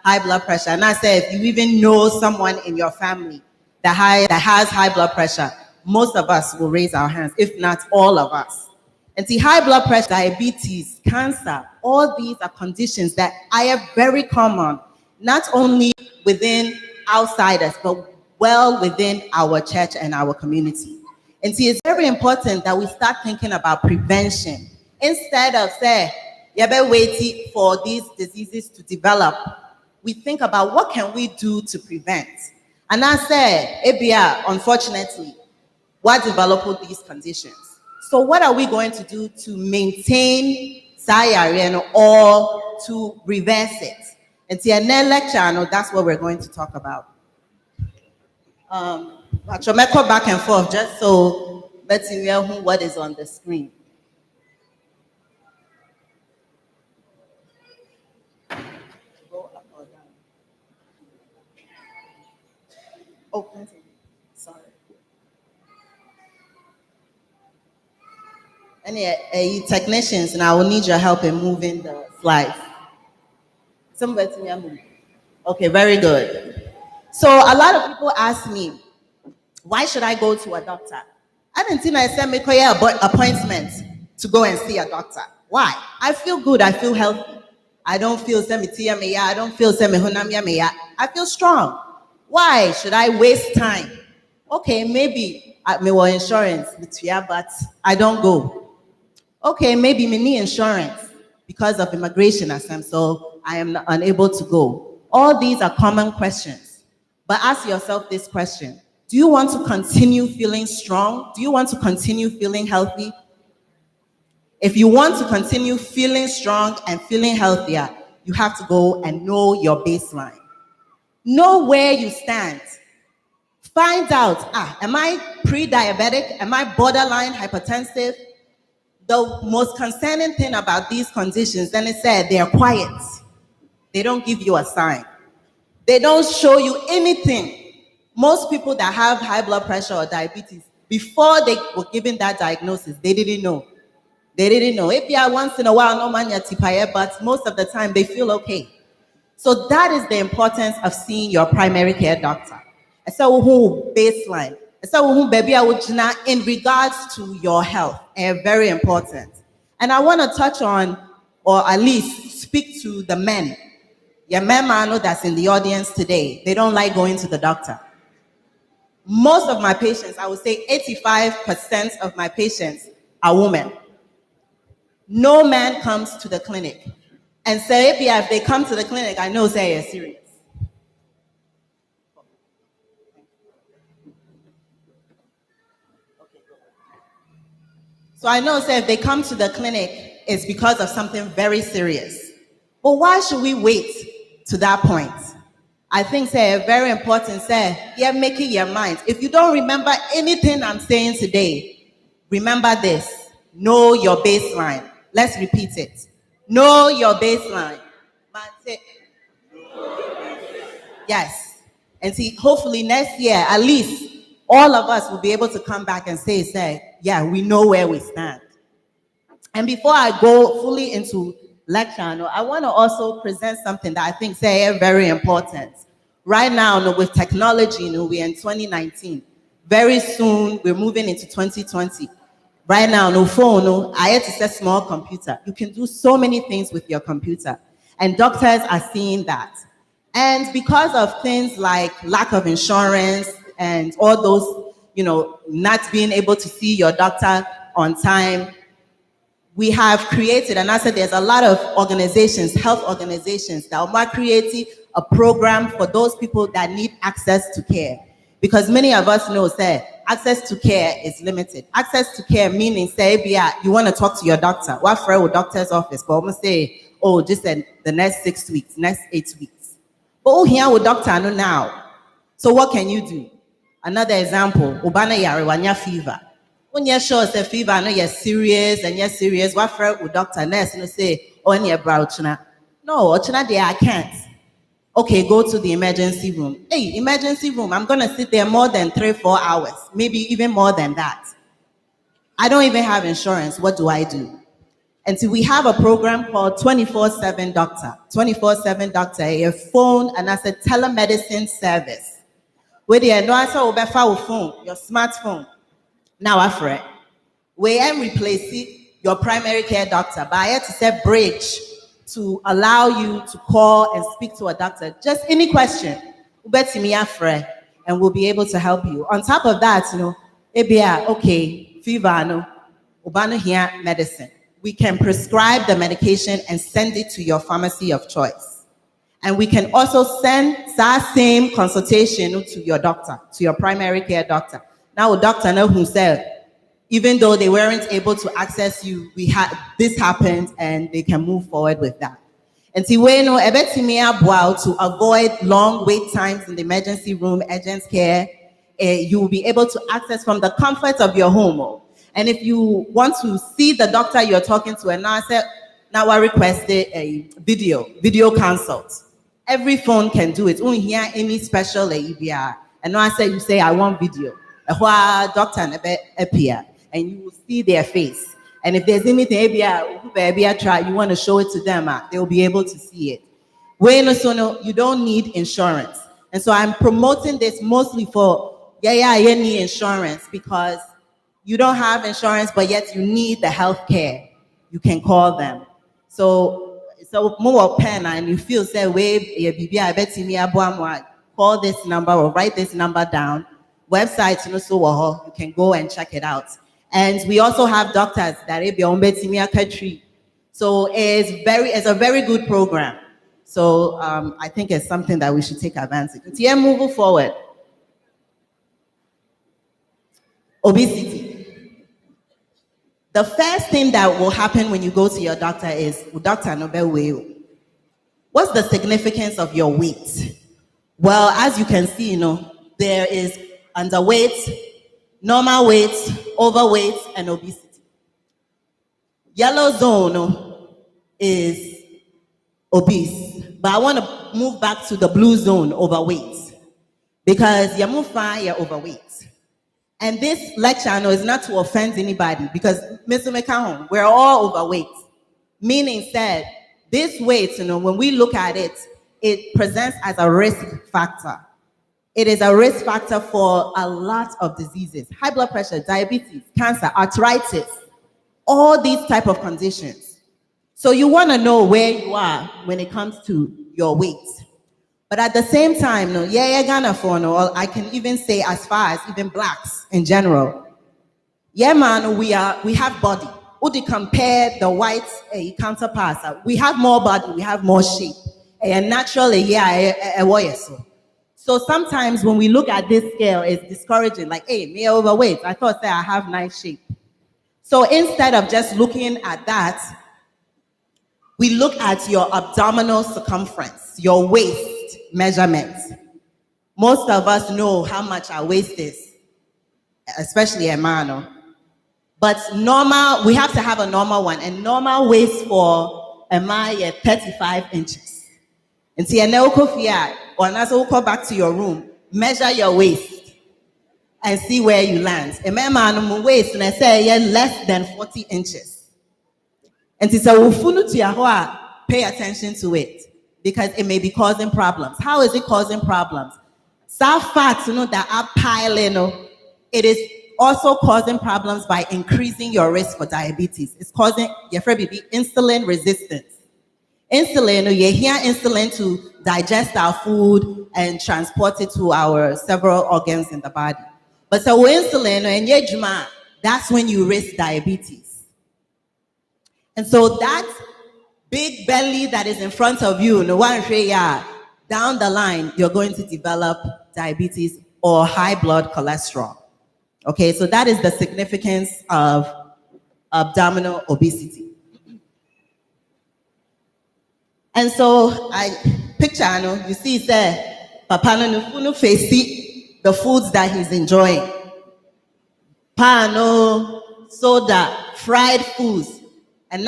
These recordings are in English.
high blood pressure, and I say if you even know someone in your family that has high blood pressure, most of us will raise our hands, if not all of us. And see, high blood pressure, diabetes, cancer, all these are conditions that are very common, not only within outsiders, but well within our church and our community. And see, it's very important that we start thinking about prevention instead of say, you're waiting for these diseases to develop. We think about what can we do to prevent. And I said, ABR, unfortunately, what developed these conditions? So what are we going to do to maintain SARS or to reverse it? And see, in next lecture, that's what we're going to talk about. I'll make back and forth just so let's hear what is on the screen. Go up or down. Oh, sorry. Any technicians, and I will need your help in moving the slides. Somebody move. Okay, very good. So a lot of people ask me, why should I go to a doctor? I didn't think I sent me an appointment to go and see a doctor. Why? I feel good. I feel healthy. I don't feel semi-tia. I don't feel semi-hunamia. I feel strong. Why should I waste time? Okay, maybe I may want insurance, but I don't go. Okay, maybe me need insurance because of immigration, so I am unable to go. All these are common questions. But ask yourself this question. Do you want to continue feeling strong? Do you want to continue feeling healthy? If you want to continue feeling strong and feeling healthier, you have to go and know your baseline. Know where you stand. Find out, am I pre-diabetic? Am I borderline hypertensive? The most concerning thing about these conditions, then it said, they are quiet. They don't give you a sign. They don't show you anything. Most people that have high blood pressure or diabetes, before they were given that diagnosis, they didn't know. They didn't know. If you are once in a while, no man tipaye, but most of the time they feel okay. So that is the importance of seeing your primary care doctor. So who baseline. So who baby in regards to your health, very important. And I want to touch on, or at least speak to the men. Yeah, men I know that's in the audience today. They don't like going to the doctor. Most of my patients, I would say 85% of my patients are women. No man comes to the clinic and say, if they come to the clinic, I know say you're serious. So I know say if they come to the clinic, it's because of something very serious. But why should we wait to that point? I think say very important, say, you're making your mind. If you don't remember anything I'm saying today, remember this. Know your baseline. Let's repeat it. Know your baseline. Yes. And see, hopefully next year, at least, all of us will be able to come back and say, yeah, we know where we stand. And before I go fully into lecture, I want to also present something that I think is very important. Right now, with technology, we're in 2019. Very soon, we're moving into 2020. Right now, no phone, I had to say small computer. You can do so many things with your computer. And doctors are seeing that. And because of things like lack of insurance and all those, not being able to see your doctor on time, we have created, and I said there's a lot of organizations, health organizations, that are creating a program for those people that need access to care. Because many of us know, access to care is limited. Access to care meaning, you want to talk to your doctor. What for a doctor's office? But I'm going to say, just the next 6 weeks, next 8 weeks. But here with doctor now. So what can you do? Another example, Ubana Yariwanya fever. When you're sure it's a fever, I know you're serious and you're serious. What for with doctor nurse and say, on your brow china. No, china there I can't. Okay, go to the emergency room. Hey, emergency room, I'm gonna sit there more than 3-4 hours, maybe even more than that. I don't even have insurance. What do I do? And so we have a program called 24/7 Doctor. 24/7 Doctor, a phone and as a telemedicine service. Where you know, I saw your phone, your smartphone. Now, after we am replacing your primary care doctor, but I had to set bridge to allow you to call and speak to a doctor. Just any question, and we'll be able to help you. On top of that, okay, fever, no, ubano here medicine. We can prescribe the medication and send it to your pharmacy of choice. And we can also send that same consultation to your doctor, to your primary care doctor. Now, a doctor know who said, even though they weren't able to access you, this happened and they can move forward with that. And to avoid long wait times in the emergency room, urgent care, you will be able to access from the comfort of your home. And if you want to see the doctor you're talking to, and now I requested a video consult. Every phone can do it. Only here any special EBR. And now you say, I want video. A doctor appear. And you will see their face. And if there's anything you want to show it to them, they'll be able to see it. You don't need insurance. And so I'm promoting this mostly for you need insurance because you don't have insurance, but yet you need the health care. You can call them. So more pen and you feel say call this number or write this number down. Website, you can go and check it out. And we also have doctors that country. So it's a very good program. So I think it's something that we should take advantage of. Yeah, moving forward. Obesity. The first thing that will happen when you go to your doctor is, doctor, what's the significance of your weight? Well, as you can see, there is underweight, normal weight, overweight, and obesity. Yellow zone is obese, but I want to move back to the blue zone, overweight, because you're overweight. And this lecture is not to offend anybody, because Mr. McCahon, we're all overweight. Meaning said, this weight, when we look at it, it presents as a risk factor. It is a risk factor for a lot of diseases. High blood pressure, diabetes, cancer, arthritis, all these type of conditions. So you want to know where you are when it comes to your weight. But at the same time, I can even say as far as even blacks in general. Yeah, man, we have body. Would you compare the white counterparts? We have more body, we have more shape. And naturally, so sometimes when we look at this scale, it's discouraging. Like, hey, me overweight. I thought that I have nice shape. So instead of just looking at that, we look at your abdominal circumference, your waist measurement. Most of us know how much our waist is, especially a man. But normal, we have to have a normal one. And normal waist for a man is 35 inches. And see, or also go back to your room, measure your waist, and see where you land. A man waist, and I say less than 40 inches. And so pay attention to it, because it may be causing problems. How is it causing problems? Some fats, that are piling, it is also causing problems by increasing your risk for diabetes. It's causing insulin resistance. Insulin, you hear insulin to digest our food and transport it to our several organs in the body. But so insulin and that's when you risk diabetes. And so that big belly that is in front of you, down the line, you're going to develop diabetes or high blood cholesterol. Okay, so that is the significance of abdominal obesity. And so I picture, you see, Papa no face the foods that he's enjoying. Pano, soda, fried foods. And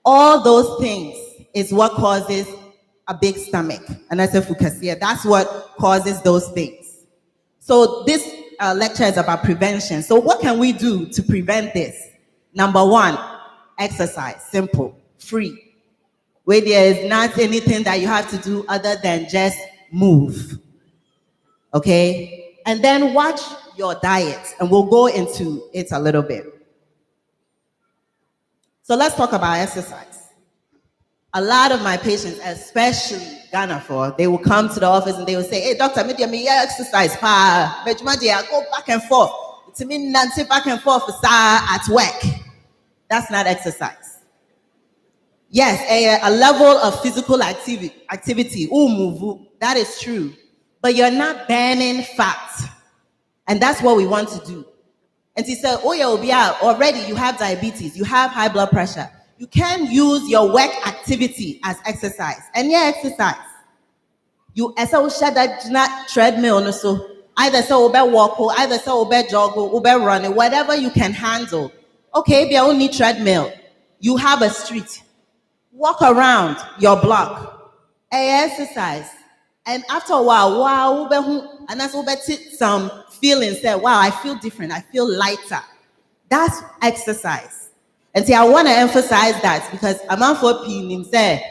all those things is what causes a big stomach. And I said, Fukasia, that's what causes those things. So this lecture is about prevention. So what can we do to prevent this? Number one, exercise, simple, free, where there is not anything that you have to do other than just move. Okay? And then watch your diet, and we'll go into it a little bit. So let's talk about exercise. A lot of my patients, especially Ghana for, they will come to the office and they will say, hey, doctor, me exercise, but I go back and forth. To me, Nancy back and forth at work. That's not exercise. Yes, a level of physical activity, that is true. But you're not burning fat. And that's what we want to do. And he said, oh, yeah, already you have diabetes, you have high blood pressure. You can use your work activity as exercise. And yeah, exercise. You share that not treadmill so either so walk, either so jog, run, whatever you can handle. Okay, you only treadmill. You have a street. Walk around your block. Exercise. And after a while, and that's some feelings that wow, I feel different, I feel lighter. That's exercise. And see, I want to emphasize that because I'm not for opinion say,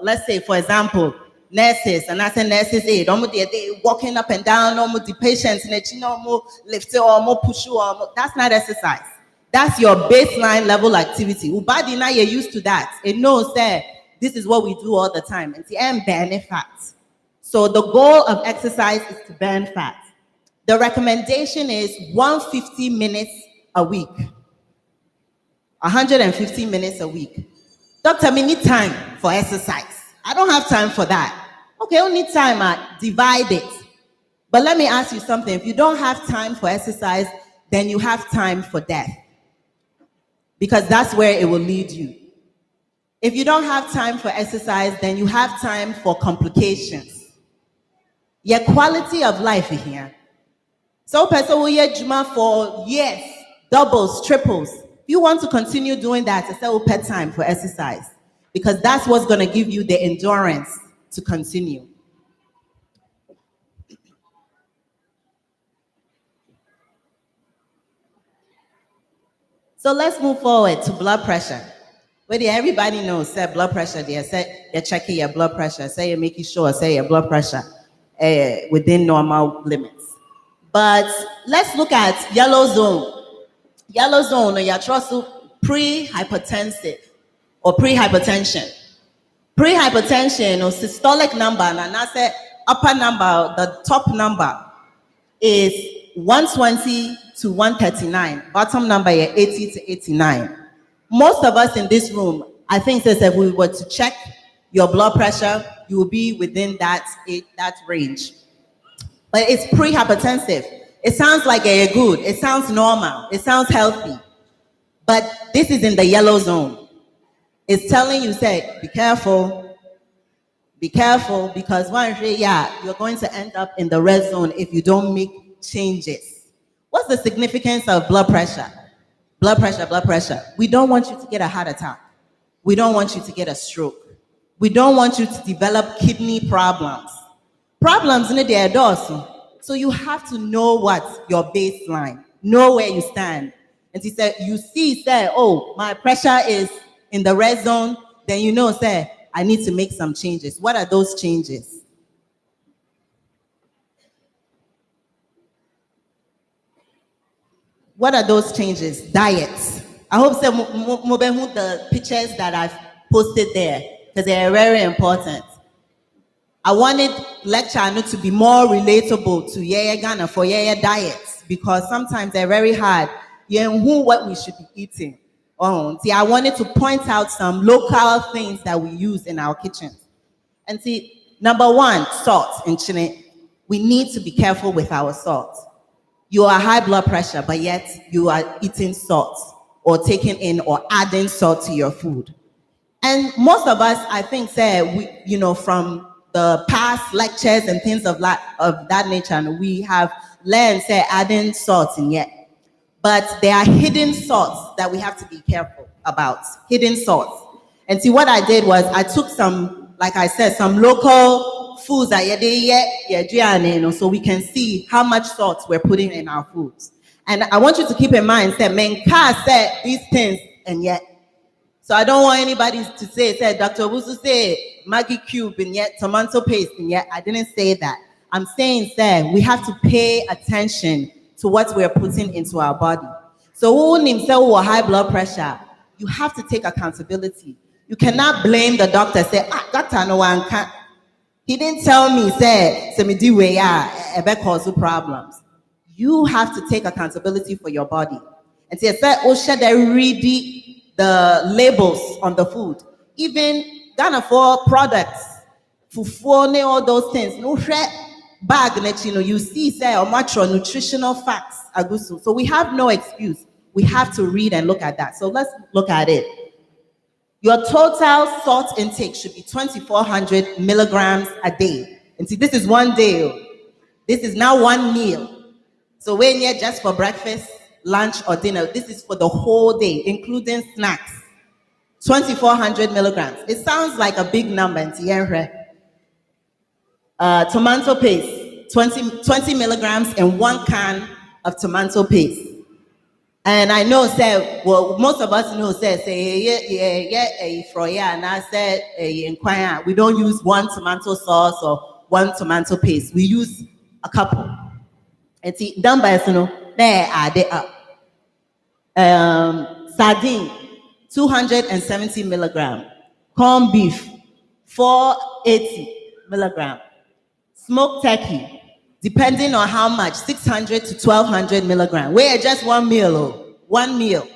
let's say for example, nurses, and I say nurses, they walking up and down, the patients, lift or push or that's not exercise. That's your baseline level activity. Ubadi now you're used to that. It knows that this is what we do all the time. And see, and burn fat. So the goal of exercise is to burn fat. The recommendation is 150 minutes a week. 150 minutes a week. Doctor, we need time for exercise. I don't have time for that. Okay, only time, divide it. But let me ask you something. If you don't have time for exercise, then you have time for death. Because that's where it will lead you. If you don't have time for exercise, then you have time for complications. Your quality of life here. So person will get Juma for years, doubles, triples. If you want to continue doing that, it's a pet time for exercise. Because that's what's going to give you the endurance to continue. So let's move forward to blood pressure. Where everybody knows, say blood pressure there, say you're checking your blood pressure, say you're making sure, say your blood pressure within normal limits. But let's look at yellow zone. Yellow zone, you're pre-hypertensive or pre-hypertension. Pre-hypertension or systolic number, and I say upper number, the top number is 120 to 139. Bottom number is 80 to 89. Most of us in this room, I think says if we were to check your blood pressure, you will be within that range. But it's pre-hypertensive. It sounds like a good. It sounds normal. It sounds healthy. But this is in the yellow zone. It's telling you, say, be careful. Be careful because you're going to end up in the red zone if you don't make changes. What's the significance of blood pressure? Blood pressure, blood pressure. We don't want you to get a heart attack. We don't want you to get a stroke. We don't want you to develop kidney problems. Problems in the adults. So you have to know what your baseline, know where you stand. And he said, you see, say, oh, my pressure is in the red zone, then you know, say, I need to make some changes. What are those changes? What are those changes? Diets. I hope so, the pictures that I've posted there, because they are very important. I wanted lecture to be more relatable to Ghana for diets, because sometimes they're very hard. What we should be eating. See, I wanted to point out some local things that we use in our kitchens. And see, number one, salt in Chile. We need to be careful with our salt. You are high blood pressure, but yet you are eating salt or taking in or adding salt to your food. And most of us, I think, say, from the past lectures and things of that nature, and we have learned, say, adding salt in yet. But there are hidden salts that we have to be careful about. Hidden salts. And see, what I did was I took some, like I said, some local foods that so we can see how much salt we're putting in our foods. And I want you to keep in mind that Menka said these things and yet. So I don't want anybody to say Dr. Wusu say Maggie cube and yet tomato paste and yet. I didn't say that. I'm saying, sir, we have to pay attention to what we're putting into our body. So who himself with high blood pressure, you have to take accountability. You cannot blame the doctor, say, doctor, no one can. He didn't tell me, say me do way cause problems. You have to take accountability for your body. And say, they read the labels on the food. Even Ghana for products, fufuone, all those things. No bag that you see say or macro nutritional facts. So we have no excuse. We have to read and look at that. So let's look at it. Your total salt intake should be 2,400 milligrams a day. And see, this is one day. This is now one meal. So when you're just for breakfast, lunch, or dinner, this is for the whole day, including snacks. 2,400 milligrams. It sounds like a big number. Tomato paste, 20 milligrams in 1 can of tomato paste. And I know, most of us know, and I said, we don't use 1 tomato sauce or 1 tomato paste. We use a couple. And see, done by there are they up. Sardine, 270 milligram. Corned beef, 480 milligram. Smoked turkey, depending on how much, 600 to 1,200 milligram. We're just one meal, one meal.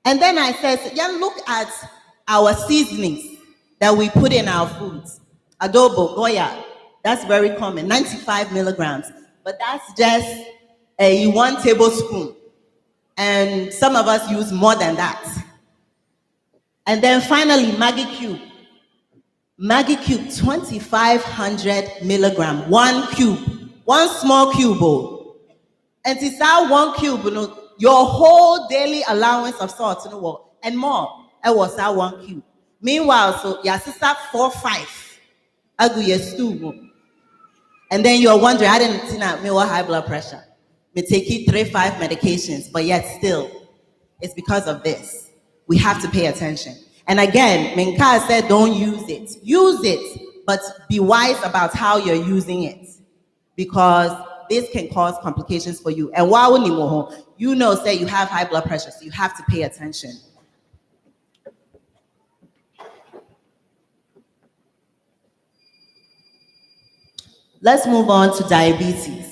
And then I said, yeah, look at our seasonings that we put in our foods. Adobo, Goya, that's very common, 95 milligrams. But that's just a 1 tablespoon. And some of us use more than that. And then finally, Maggie cube. Maggie cube, 2,500 milligram, 1 cube, 1 small cube. And it's that 1 cube, your whole daily allowance of salt, and more. It was that 1 cube. Meanwhile, so your sister 4, 5, agu stew. And then you're wondering, I didn't see that me with high blood pressure. Me take it 3, 5 medications, but yet still, it's because of this. We have to pay attention. And again, Menka said, don't use it. Use it, but be wise about how you're using it, because this can cause complications for you. And while you know, say you have high blood pressure, so you have to pay attention. Let's move on to diabetes.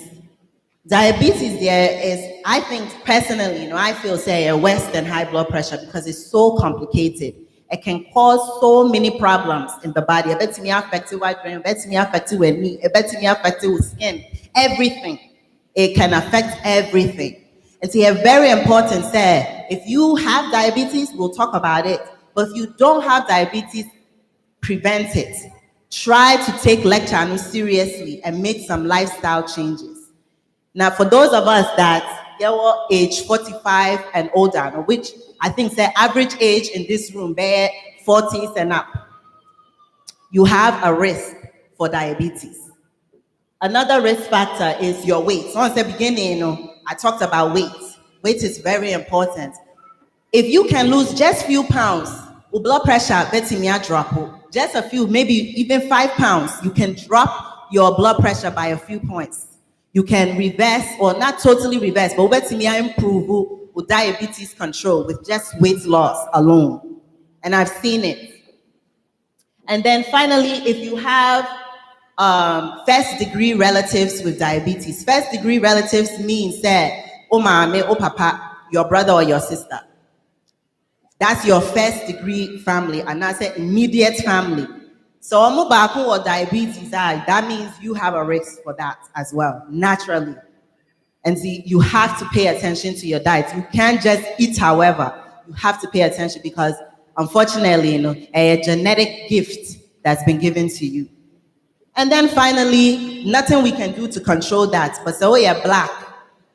Diabetes there is, I think personally, I feel say worse than high blood pressure because it's so complicated. It can cause so many problems in the body. It bet me affect white brain, it bet me affect with knee, it bet me affect with skin, everything. It can affect everything. And so it's very important, say, if you have diabetes, we'll talk about it. But if you don't have diabetes, prevent it. Try to take lecture seriously and make some lifestyle changes. Now, for those of us that are age 45 and older, which I think the average age in this room, they're 40s and up, you have a risk for diabetes. Another risk factor is your weight. So at the beginning, I talked about weight. Weight is very important. If you can lose just few pounds, blood pressure, drop. Just a few, maybe even 5 pounds, you can drop your blood pressure by a few points. You can reverse, or not totally reverse, but improve with diabetes control with just weight loss alone. And I've seen it. And then finally, if you have first degree relatives with diabetes, first degree relatives means that, oh mama, oh papa, your brother or your sister. That's your first degree family, and that's an immediate family. So omubaku or diabetes, that means you have a risk for that as well, naturally. And see, you have to pay attention to your diet. You can't just eat however. You have to pay attention because, unfortunately, a genetic gift that's been given to you. And then finally, nothing we can do to control that. But so you're black,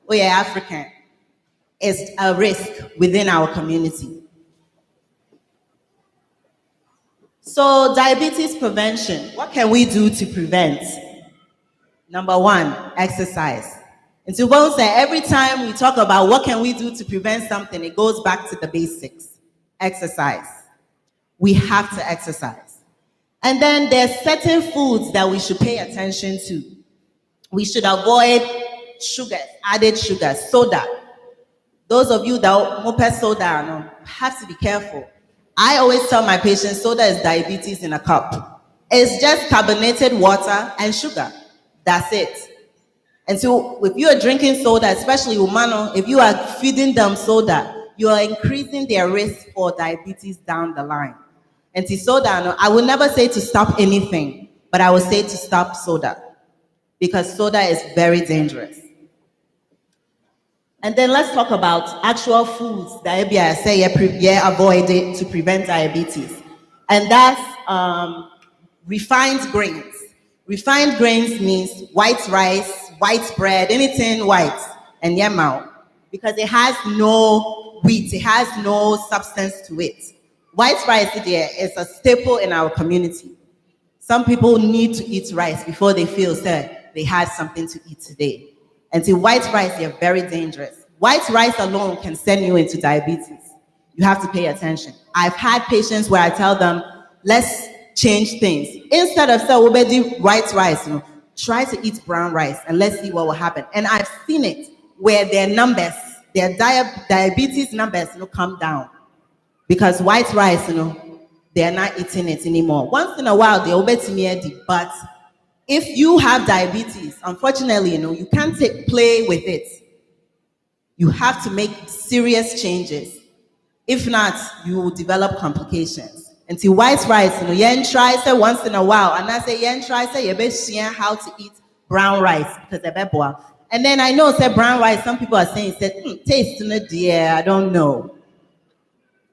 or you're African, is a risk within our community. So diabetes prevention, what can we do to prevent? Number 1, exercise. And so one say every time we talk about what can we do to prevent something, it goes back to the basics. Exercise. We have to exercise. And then there's certain foods that we should pay attention to. We should avoid sugars, added sugars, soda. Those of you that mope soda have to be careful. I always tell my patients soda is diabetes in a cup. It's just carbonated water and sugar. That's it. And so if you are drinking soda, especially umano, if you are feeding them soda, you are increasing their risk for diabetes down the line. And to soda, I would never say to stop anything, but I would say to stop soda because soda is very dangerous. And then let's talk about actual foods that I say avoid it to prevent diabetes. And that's refined grains. Refined grains means white rice, white bread, anything white, and yamao, because it has no wheat, it has no substance to it. White rice is a staple in our community. Some people need to eat rice before they feel that they had something to eat today. And so white rice, they're very dangerous. White rice alone can send you into diabetes. You have to pay attention. I've had patients where I tell them, let's change things. Instead of saying white rice, try to eat brown rice and let's see what will happen. And I've seen it where their numbers, their diabetes numbers come down. Because white rice, they're not eating it anymore. Once in a while, they obey me, but if you have diabetes, unfortunately, you can't play with it. You have to make serious changes. If not, you will develop complications. And see, white rice, yen try say once in a while, and I say yen try say you share how to eat brown rice because they and then I know say brown rice. Some people are saying taste no dear, I don't know.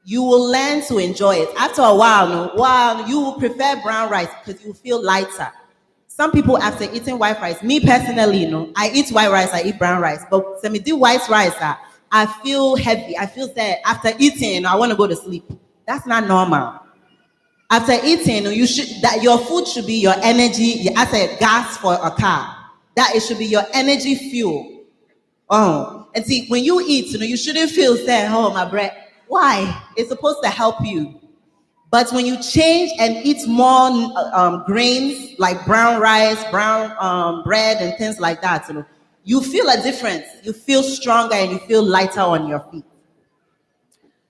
You will learn to enjoy it. After a while, you will prefer brown rice because you feel lighter. Some people after eating white rice, me personally, I eat white rice, I eat brown rice. But when I do white rice, I feel heavy. I feel that after eating, I want to go to sleep. That's not normal. After eating, your food should be your energy, as a gas for a car. That it should be your energy fuel. Oh, and see, when you eat, you shouldn't feel sad, oh, my bread. Why? It's supposed to help you. But when you change and eat more grains like brown rice, brown bread, and things like that, you feel a difference. You feel stronger and you feel lighter on your feet.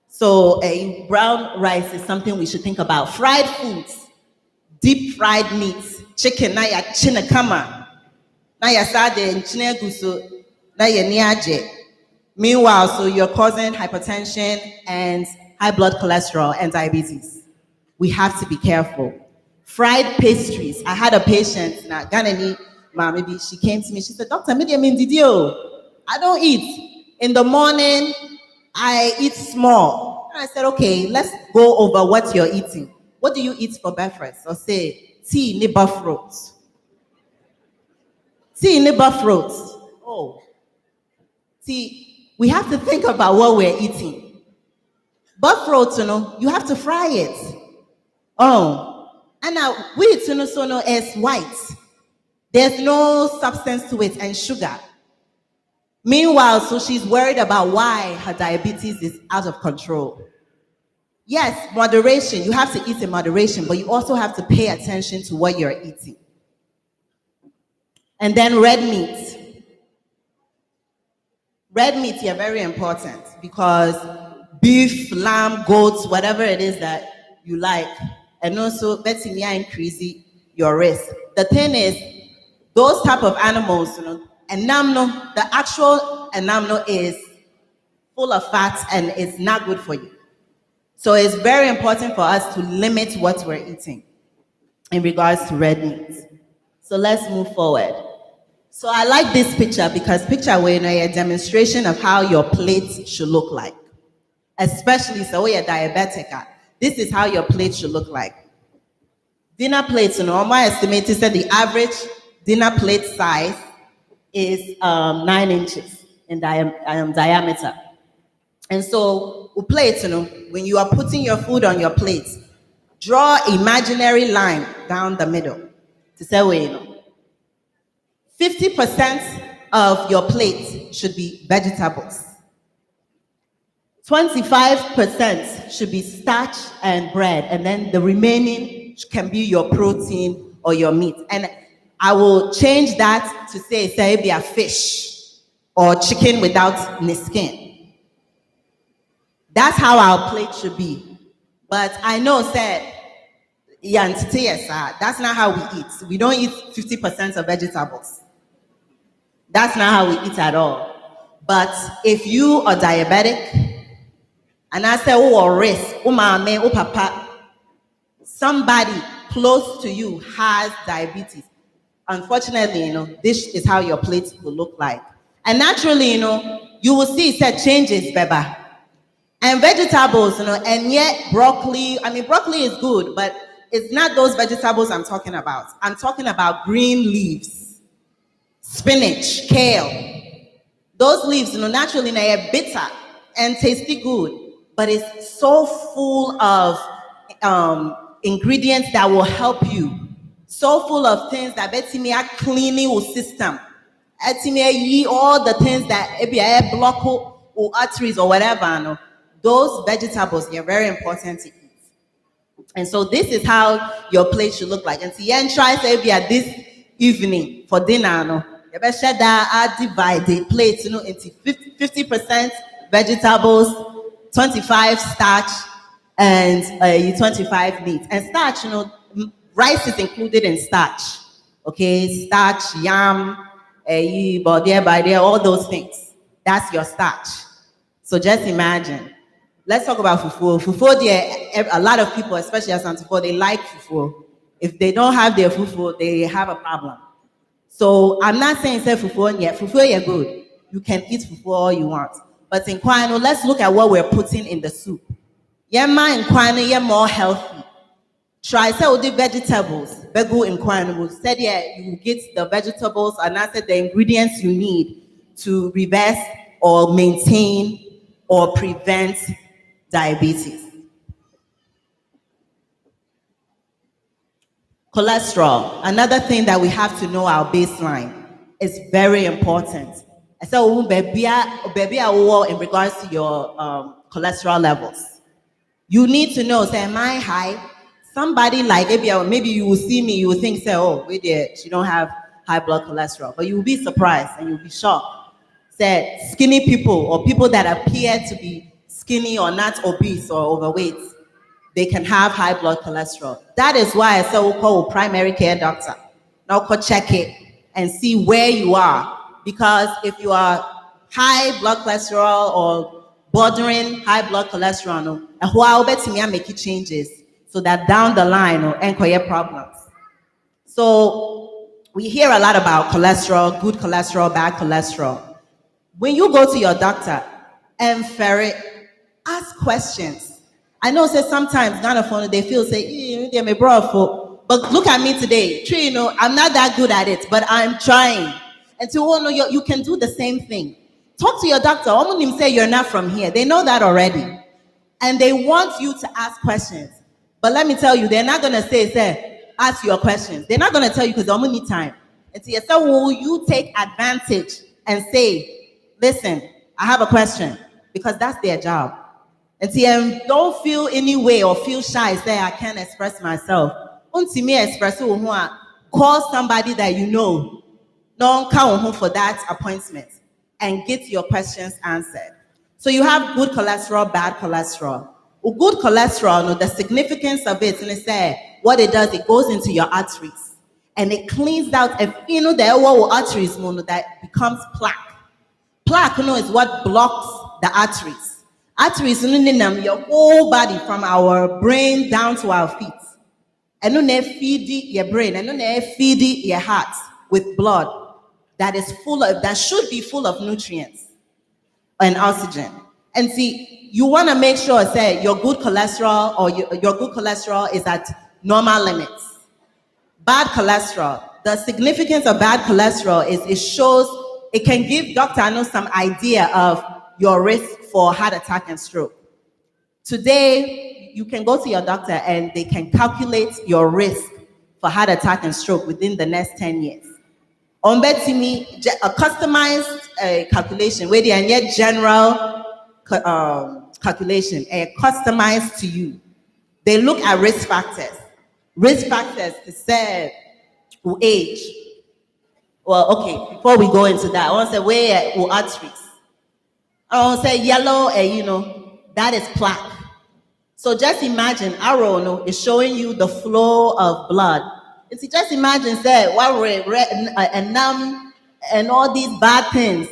So brown rice is something we should think about. Fried foods, deep fried meats, chicken, na ya chinakama, na ya sade nchineguso, na ya niaje. Meanwhile, so you're causing hypertension and high blood cholesterol and diabetes. We have to be careful. Fried pastries. I had a patient, Ganani, maybe she came to me, she said, Dr. I don't eat. In the morning, I eat small. And I said, okay, let's go over what you're eating. What do you eat for breakfast? Or say, tea, nibba fruits. Tea, nibba fruits. Oh. See, we have to think about what we're eating. Buffalo, you have to fry it. Oh, and now wheat, so is white. There's no substance to it and sugar. Meanwhile, so she's worried about why her diabetes is out of control. Yes, moderation. You have to eat in moderation, but you also have to pay attention to what you're eating. And then red meat. Red meat are very important because beef, lamb, goats, whatever it is that you like, and also betting increase your risk. The thing is, those type of animals, enamno, the actual enamno is full of fat and it's not good for you. So it's very important for us to limit what we're eating in regards to red meat. So let's move forward. So I like this picture because picture where a demonstration of how your plate should look like. Especially so you're diabetic. This is how your plate should look like. Dinner plates, my estimate is that the average dinner plate size is 9 inches in diameter. And so plates, when you are putting your food on your plate, draw imaginary line down the middle to say, 50% of your plate should be vegetables. 25% should be starch and bread, and then the remaining can be your protein or your meat. And I will change that to say be a fish or chicken without the skin. That's how our plate should be. But I know, that's not how we eat. We don't eat 50% of vegetables. That's not how we eat at all. But if you are diabetic, and I say, or risk, mama, papa, somebody close to you has diabetes. Unfortunately, this is how your plate will look like. And naturally, you will see set changes, Beba. And vegetables, and yet broccoli, broccoli is good, but it's not those vegetables I'm talking about. I'm talking about green leaves, spinach, kale. Those leaves, naturally, they're bitter and tasty good, but it's so full of ingredients that will help you. So full of things that betimi are cleaning your system. All the things that block or arteries or whatever. Those vegetables, they're very important to eat. And so this is how your plate should look like. And so try this evening for dinner. You better share that, divide the plate into 50% vegetables, 25 starch, and 25 meat. And starch, rice is included in starch. Okay, starch, yam, all those things. That's your starch. So just imagine. Let's talk about fufu. Fufu, a lot of people, especially as Antipho, they like fufu. If they don't have their fufu, they have a problem. So I'm not saying say fufu yet. Fufu, you're good. You can eat fufu all you want. But in Kwano, let's look at what we're putting in the soup. Yema in Kwano, you're more healthy. Try say the vegetables. Begu in Kwano said you get the vegetables and I said the ingredients you need to reverse or maintain or prevent diabetes. Cholesterol, another thing that we have to know our baseline is very important. So baby in regards to your cholesterol levels, you need to know, say, am I high? Somebody like maybe you will see me, you will think, say, oh, wait there, she don't have high blood cholesterol, but you will be surprised and you'll be shocked. Say skinny people or people that appear to be skinny or not obese or overweight, they can have high blood cholesterol. That is why I say we'll call a primary care doctor. Now go check it and see where you are. Because if you are high blood cholesterol or bordering high blood cholesterol, I'll bet me make it changes so that down the line enquire problems. So we hear a lot about cholesterol, good cholesterol, bad cholesterol. When you go to your doctor and ask questions. I know say sometimes Ghana phone they feel say they may bro, but look at me today. True, I'm not that good at it, but I'm trying. And so you can do the same thing. Talk to your doctor. Almost say you're not from here. They know that already. And they want you to ask questions. But let me tell you, they're not gonna say, ask your questions. They're not gonna tell you because they almost need time. And so will you take advantage and say, listen, I have a question, because that's their job. And don't feel any way or feel shy, say I can't express myself. Call somebody that you know. Don't count home for that appointment and get your questions answered. So you have good cholesterol, bad cholesterol. With good cholesterol, the significance of it, and what it does, it goes into your arteries and it cleans out the arteries that becomes plaque. Plaque is what blocks the arteries. Arteries your whole body from our brain down to our feet. And then feed your brain, and then feed your heart with blood that should be full of nutrients and oxygen. And see, you want to make sure say your good cholesterol or your good cholesterol is at normal limits. Bad cholesterol, the significance of bad cholesterol is it can give Dr. some idea of your risk for heart attack and stroke. Today, you can go to your doctor and they can calculate your risk for heart attack and stroke within the next 10 years. On betimi a customized calculation where they are yet general calculation, customized to you. They look at risk factors. Risk factors to say age. Well, okay, before we go into that, I want to say where will arteries. I want to say yellow, that is plaque. So just imagine arrow no, is showing you the flow of blood. It's just imagine say what red and numb and all these bad things,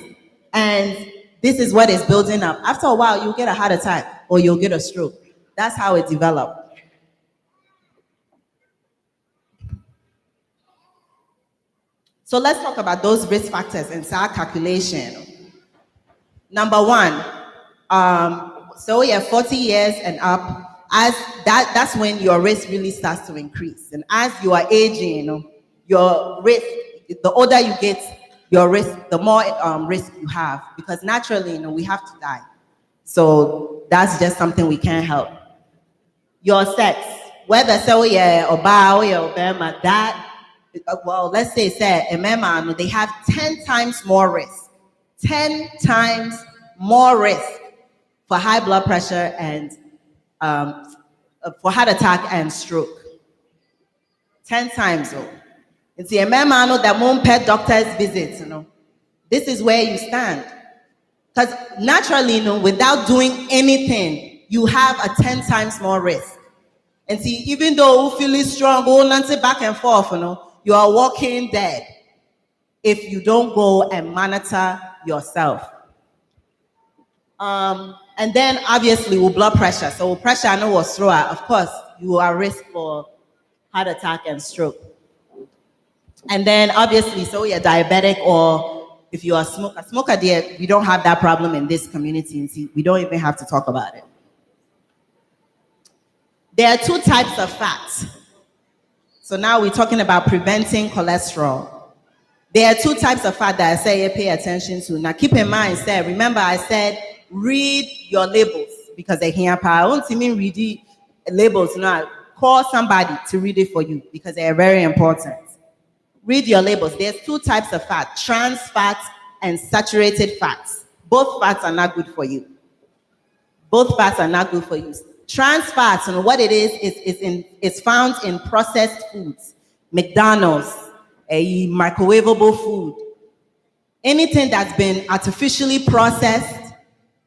and this is what is building up. After a while, you'll get a heart attack or you'll get a stroke. That's how it developed. So let's talk about those risk factors in SAR calculation. Number one, so yeah, 40 years and up, as that's when your risk really starts to increase. And as you are aging, your risk, the older you get, your risk, the more risk you have, because naturally, we have to die. So that's just something we can't help. Your sex, whether so yeah or bow or Obama, that well, let's say a man, they have 10 times more risk. 10 times more risk for high blood pressure and for heart attack and stroke. 10 times though. It's a man that won't pay doctor's visits, This is where you stand. Because naturally, without doing anything, you have a 10 times more risk. And see, even though you feel strong, go back and forth, you are walking dead if you don't go and monitor yourself. And then obviously with blood pressure. So pressure I know was through, of course, you are at risk for heart attack and stroke. And then obviously, so you're diabetic or if you are a smoker, there, we don't have that problem in this community. And see, we don't even have to talk about it. There are two types of fats. So now we're talking about preventing cholesterol. There are two types of fat that I say you pay attention to. Now keep in mind, remember I said read your labels because they hear power. I won't even read the labels now. Call somebody to read it for you because they are very important. Read your labels. There's two types of fat, trans fats and saturated fats. Both fats are not good for you. Both fats are not good for you. Trans fats, what it is found in processed foods, McDonald's, a microwavable food. Anything that's been artificially processed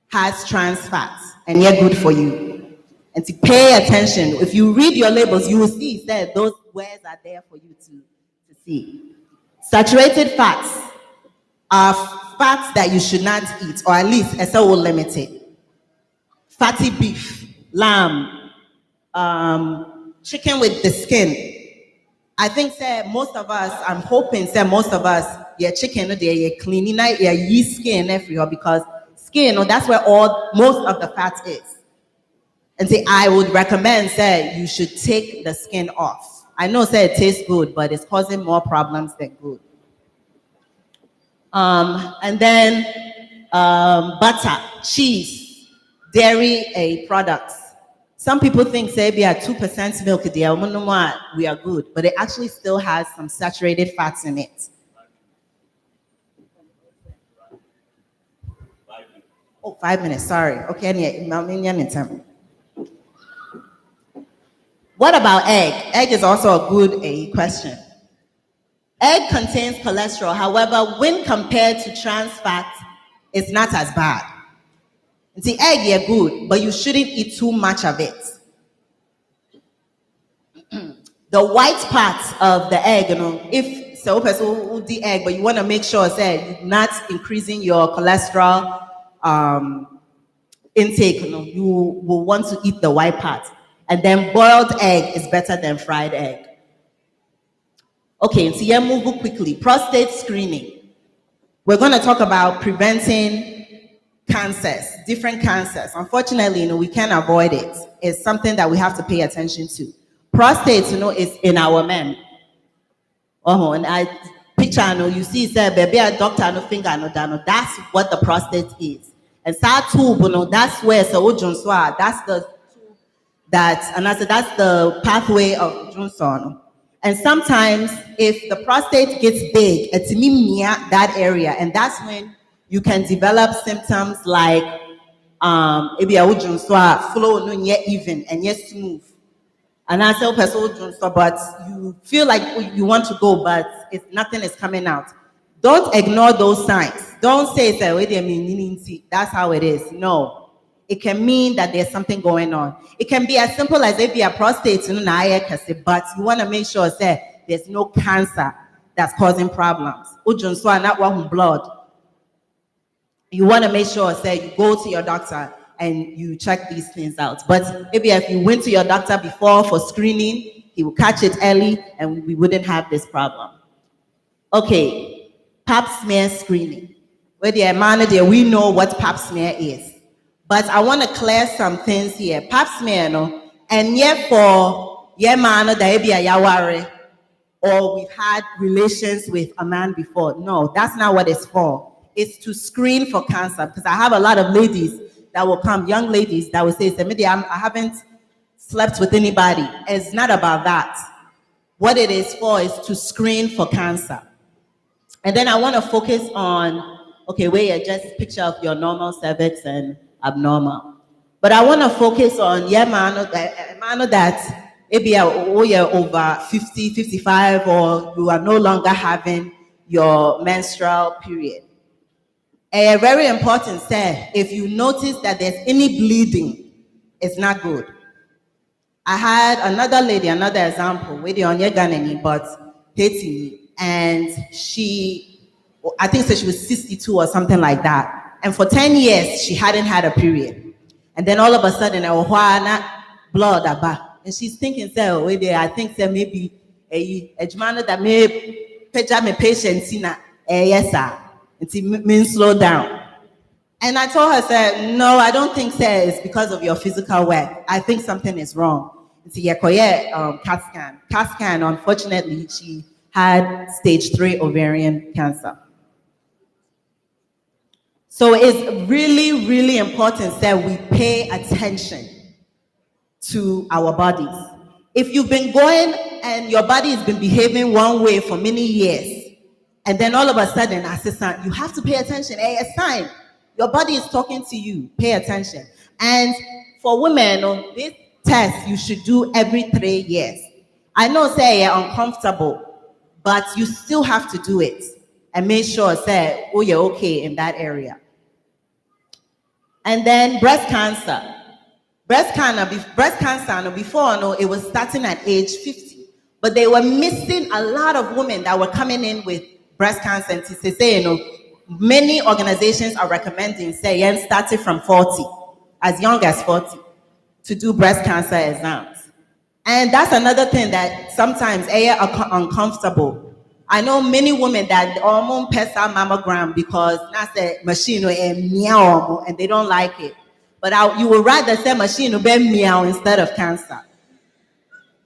has trans fats, and they're good for you. And to pay attention, if you read your labels, you will see that those words are there for you to see. Saturated fats are fats that you should not eat, or at least SO will limit it. Fatty beef, lamb, chicken with the skin. I think most of us, I'm hoping most of us, yeah, chicken, they're cleaning, yeah, yeast skin everywhere because skin, that's where most of the fat is. And I would recommend you should take the skin off. I know it tastes good, but it's causing more problems than good. And then butter, cheese, dairy products. Some people think we are 2% milk, we are good, but it actually still has some saturated fats in it. Oh, 5 minutes, sorry. Okay, what about egg? Egg is also a good question. Egg contains cholesterol, however, when compared to trans fat, it's not as bad. See, egg, you're good, but you shouldn't eat too much of it. The white part of the egg, if so, person will the egg, but you want to make sure you're not increasing your cholesterol intake. You will want to eat the white part. And then boiled egg is better than fried egg. Okay, so yeah, move quickly. Prostate screening. We're going to talk about preventing cancers, different cancers. Unfortunately, we can't avoid it. It's something that we have to pay attention to. Prostate, is in our men. And I picture, you see, baby, a doctor, no finger, no dano. That's what the prostate is. And that tube, that's where that's the tube and I said that's the pathway of Johnson. And sometimes, if the prostate gets big, it's near that area, and that's when you can develop symptoms like maybe a flow no yet even and yet smooth. And I tell person, but you feel like you want to go, but nothing is coming out. Don't ignore those signs. Don't say, that's how it is. No. It can mean that there's something going on. It can be as simple as if you're prostate, but you want to make sure that there's no cancer that's causing problems. Blood. You want to make sure that you go to your doctor and you check these things out. But maybe if you went to your doctor before for screening, he will catch it early and we wouldn't have this problem. Okay, pap smear screening. Where the man there, we know what pap smear is. But I want to clear some things here. Pap smear, no, and yet for man or we've had relations with a man before. No, that's not what it's for. It's to screen for cancer, because I have a lot of ladies that will come, young ladies that will say, I haven't slept with anybody. It's not about that. What it is for is to screen for cancer. And then I want to focus on, okay, where you just picture of your normal cervix and abnormal. But I want to focus on, man that maybe you're over 50, 55, or you are no longer having your menstrual period. Very important, sir, if you notice that there's any bleeding, it's not good. I had another lady, another example, with the Onyeganeni, but Haiti, and she, I think so she was 62 or something like that. And for 10 years, she hadn't had a period. And then all of a sudden, blood about. And she's thinking, so I think that maybe a jumano that may peja me patient, yes, sir. It means slow down. And I told her, said, no, I don't think it's because of your physical work. I think something is wrong. CAT scan. CAT scan, unfortunately, she had stage 3 ovarian cancer. So it's really, really important that we pay attention to our bodies. If you've been going and your body has been behaving one way for many years, and then all of a sudden, assistant, you have to pay attention. Hey, it's time. Your body is talking to you. Pay attention. And for women, this test you should do every 3 years. I know, say, you're uncomfortable, but you still have to do it and make sure, say, oh, you're okay in that area. And then breast cancer. Breast cancer, before, it was starting at age 50, but they were missing a lot of women that were coming in with breast cancer. And to say, many organizations are recommending, say, starting from 40, as young as 40, to do breast cancer exams. And that's another thing that sometimes are uncomfortable. I know many women that almost pass out mammogram because that's a machine and they don't like it. But you would rather say machine will be meow instead of cancer.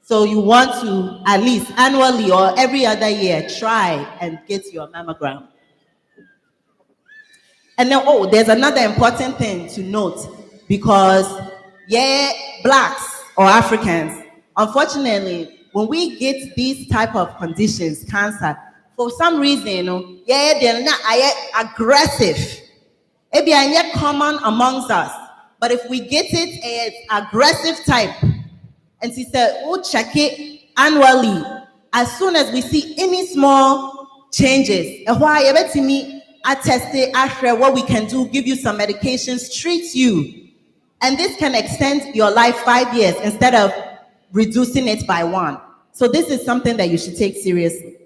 So you want to, at least annually or every other year, try and get your mammogram. And then, there's another important thing to note, because, blacks or Africans, unfortunately, when we get these type of conditions, cancer, for some reason, they're not aggressive. Maybe are not common amongst us. But if we get it, it's aggressive type. And she said, we'll check it annually. As soon as we see any small changes, I test it, after what we can do, give you some medications, treat you. And this can extend your life 5 years instead of reducing it by 1. So this is something that you should take seriously.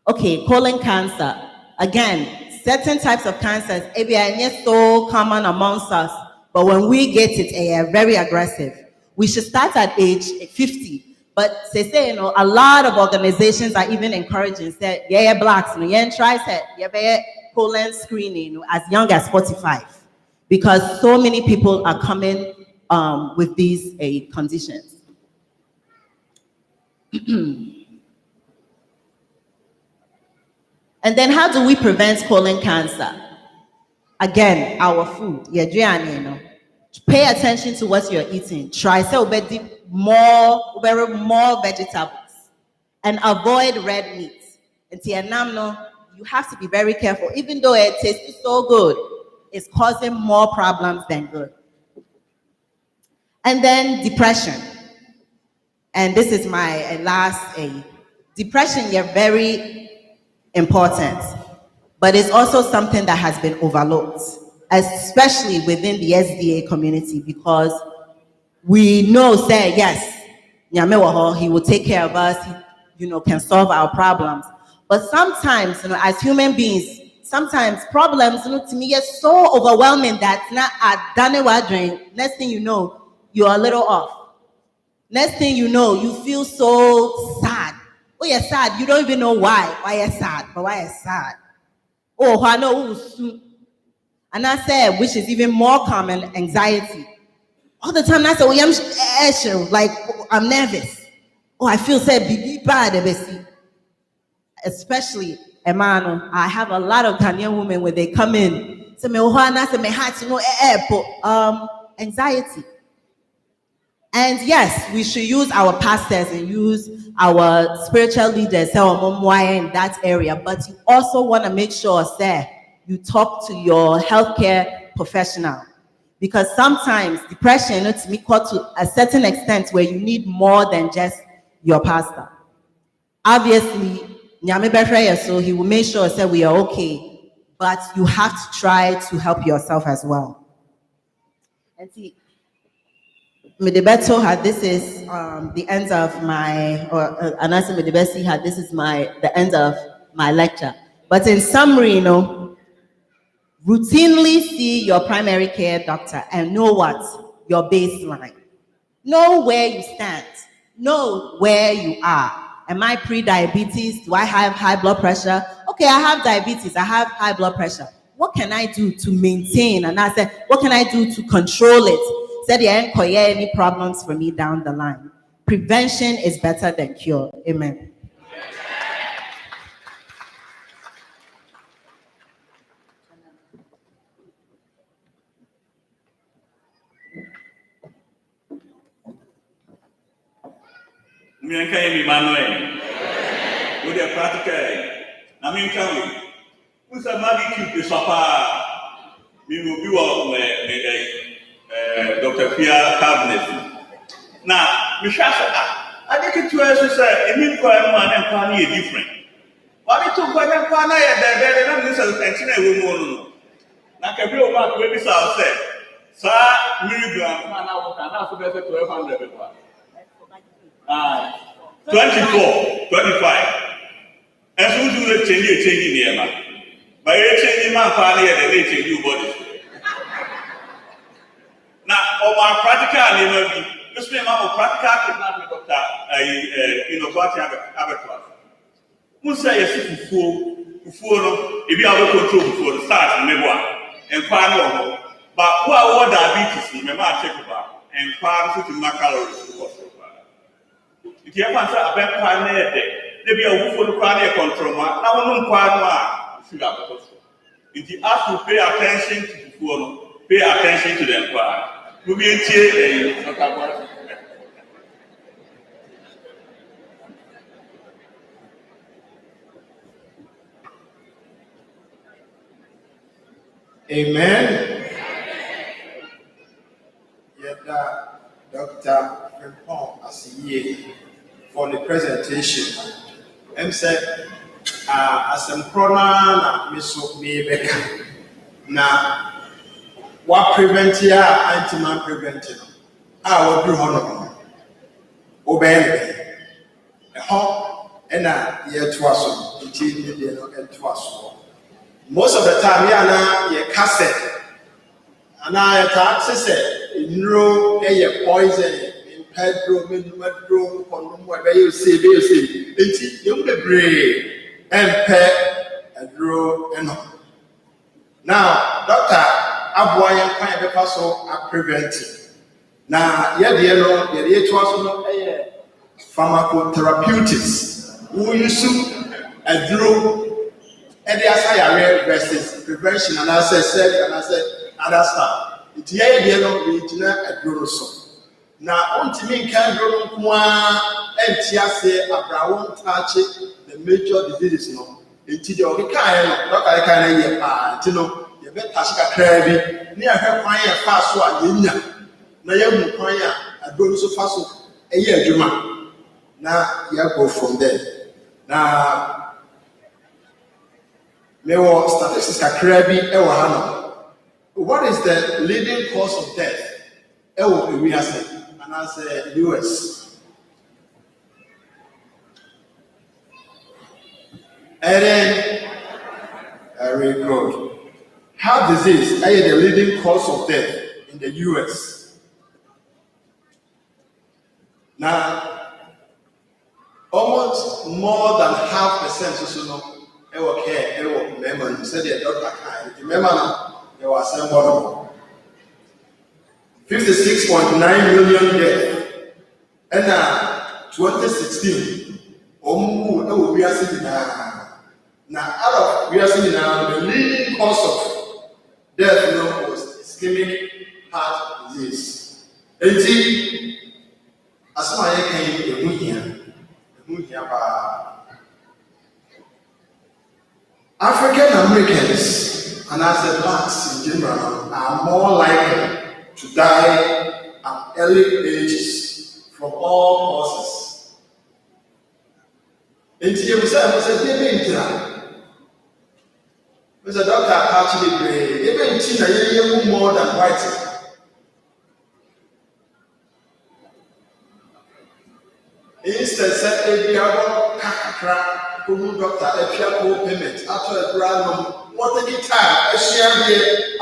Okay, colon cancer. Again, certain types of cancers, maybe are not so common amongst us, but when we get it, they are very aggressive. We should start at age 50. But they say, a lot of organizations are even encouraging, say, blacks, try colon screening as young as 45, because so many people are coming with these conditions. And then how do we prevent colon cancer? Again, our food. Pay attention to what you're eating. Try more vegetables and avoid red meat. And you have to be very careful. Even though it tastes so good, it's causing more problems than good. And then depression. And this is my last A. Depression, yeah, very important, but it's also something that has been overlooked, especially within the SDA community, because we know, say, yes, he will take care of us, he, can solve our problems. But sometimes, as human beings, sometimes problems, to me, get so overwhelming that next thing you know, you're a little off. Next thing you know, you feel so sad. Oh, you're sad. You don't even know why. Why you're sad, but why you're sad. Oh, I know. And I said, which is even more common, anxiety. All the time, I said, oh, like, I'm nervous. Oh, I feel sad. Especially, Emano, I have a lot of Ghanaian women when they come in. Say, anxiety. And yes, we should use our pastors and use our spiritual leaders in that area. But you also want to make sure, sir, you talk to your healthcare professional. Because sometimes depression, to me, caught to a certain extent where you need more than just your pastor. Obviously, so he will make sure that we are okay. But you have to try to help yourself as well. And see, Midebeto had this is the end of my, or Anasa Midebesi had this is the end of my lecture. But in summary, routinely see your primary care doctor and know what? Your baseline. Know where you stand. Know where you are. Am I pre-diabetes? Do I have high blood pressure? Okay, I have diabetes. I have high blood pressure. What can I do to maintain? And I said, what can I do to control it? Said, yeah, any problems for me down the line. Prevention is better than cure. Amen. With a practical, I mean, tell me, who's a magic cube is papa? We will be Dr. Pia cabinet. Now, Mishasa, I think it was a mean man and Pani different. But it took one and Pana, there are no sense woman. Now, can be about baby South said, Sir, Miriam, and I will not better to 100. 24, 25. And so do the changing the Emma. By changing my family and they change you body. Now, all my practical never be. This name of practical kidnapping doctor, abattoir. Musa is full, if you have a control before the start and maybe and pan. But who are diabetes, remember, check about and pan to my calories. If you have a bad pan there. They be a full chronic control. Now, no quite should have a if you ask to pay attention to the phone, pay attention to the empire. We'll be in Amen. Yet, Dr. Frimpong Asiye for the presentation. Said, as a prona, Miss Mebeka. Now, what prevent ya anti-man preventing? I will do honor. Obey a hawk and a year to us, and to us. Most of the time, ye cassette. And I attack, say, no, a poison. Pedro, Medro, where you see, it's you the brave and pet and draw and all. Now, Doctor, Abuayan Pine Paso are preventing. Now, yeah, the to us pharmacotherapeutics who use a draw and the asaya versus prevention, and I said, and I said, other stuff. It's yeah, we did not a draw so. Now, on to me, can grow and say, I won't touch it, the major diseases. No, until the okay, I can't hear, you know, you better touch a crabby, near her fire fast one, you know. Now, you will fire, I don't so fast a year, Juma. Now, you go from there. Now, me wa statistics kakra bi e wa ha no. What is the leading cause of death? E wo ewiase and as US. And then very good. Heart disease is the leading cause of death in the US. Now, almost more than 0.5% so no. Memory said the doctor can remember there was some 56.9 million deaths and 2016 we are sitting now out of we are sitting now the leading cause of death was ischemic heart disease. And as my came African Americans and as the blacks in general are more likely to die at early ages from all causes. And you said, Mr. Doctor actually even Tina more than white. Instead, said a kakra. Doctor, if you have payment after a grand what any time, a share here,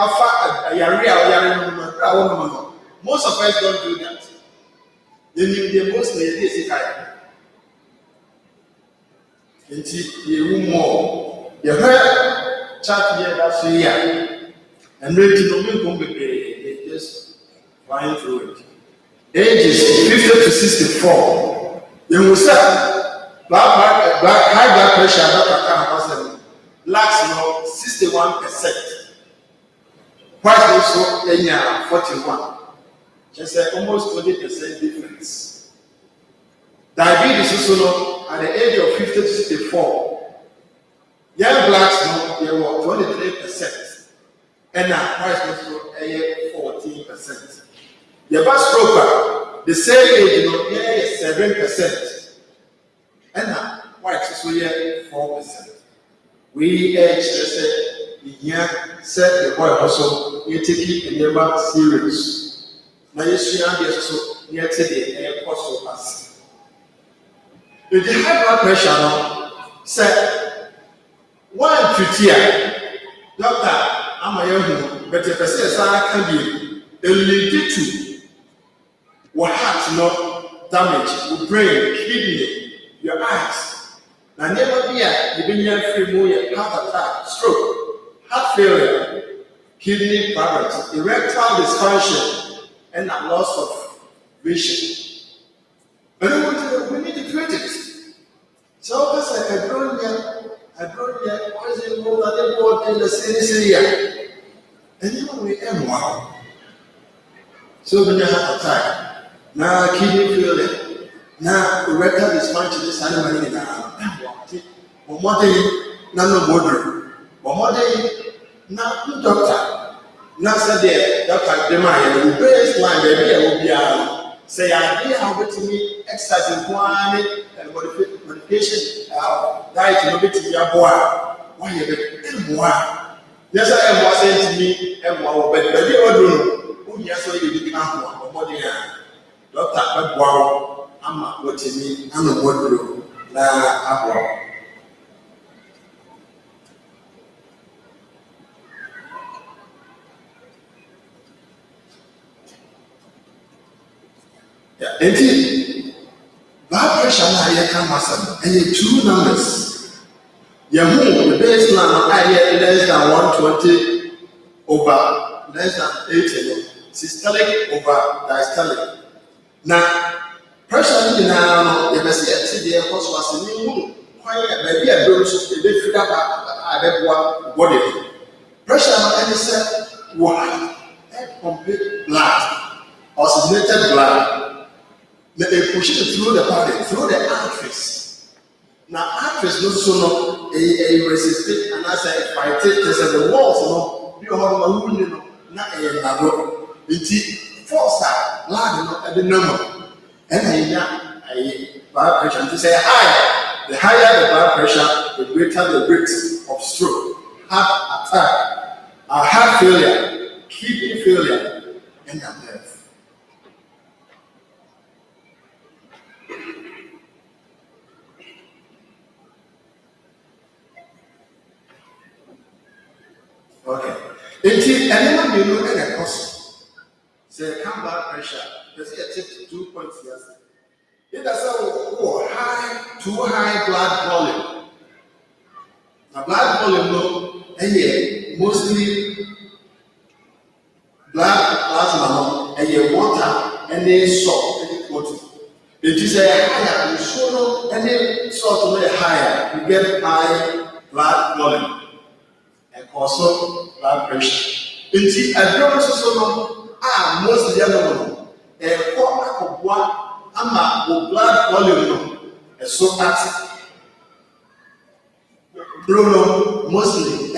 most of us don't do that. You need the most ladies. You more. You heard chat here that's here. And ready to know me, just flying through it. Ages 50 to 64. You will say. High blood pressure, blacks 61%. White also 41. Just almost 20% difference. Diabetes also at the age of 50 to 64. Young blacks they were 23%. And now white also 14%. The bus stroker, the same age 7%. And now, white is 4%. We said the boy also you take it never serious. Now you see how so near today a cost of us. If the high blood pressure now said 1 to tear, doctor, I'm a young but if I say I can be a little to what heart no damage, will brain, kidney. Your eyes. Now never be a free mood, heart attack, stroke, heart failure, kidney problems, erectile dysfunction, and a loss of vision. But we need to treat it. So that's like I brought here, why is it more than they bought in the same area? And even we am wow. So when you have attack, now kidney failure. Now, the record is functioning this animal in a modern nano modern. Now, doctor, now said there, Dr. Demaya, the baseline, maybe I will be say, I did how to me exercise in one and modification, diet, no bit to your boy. Why you get more? Yes, I am saying to me, and more, but you don't know. Yes, you become one more than Dr. Wow. Ama wotimi ama wodro na abo yeah enti blood pressure na ye kan masam and two numbers ya hu the baseline I less than 120 over less than 80 systolic over diastolic na pressure in now, you must see the cost was a new quiet, maybe a dose of the figure at body. Pressure and said, why? Complete blood, oxygenated blood, They push it through the body, through the arteries. Now, arteries no so no a resistant, and as I fight it, there's the walls no. You have a wound, no, not a nabo. It's force blood no at the number. And I blood pressure to say higher. The higher the blood pressure, the greater the risk of stroke, heart attack, heart failure, kidney failure, and death. Okay. Anyone you know any cause, say come blood pressure, let's get it 2 points yes. It doesn't go high, too high blood volume. Now blood volume no, and mostly blood plasma no, and water, and they salt, and water. It is a higher, you swallow any salt no higher, you get high blood volume. And also blood pressure. Inti adrenaline so no most young and form of one ama blood volume no so at no mostly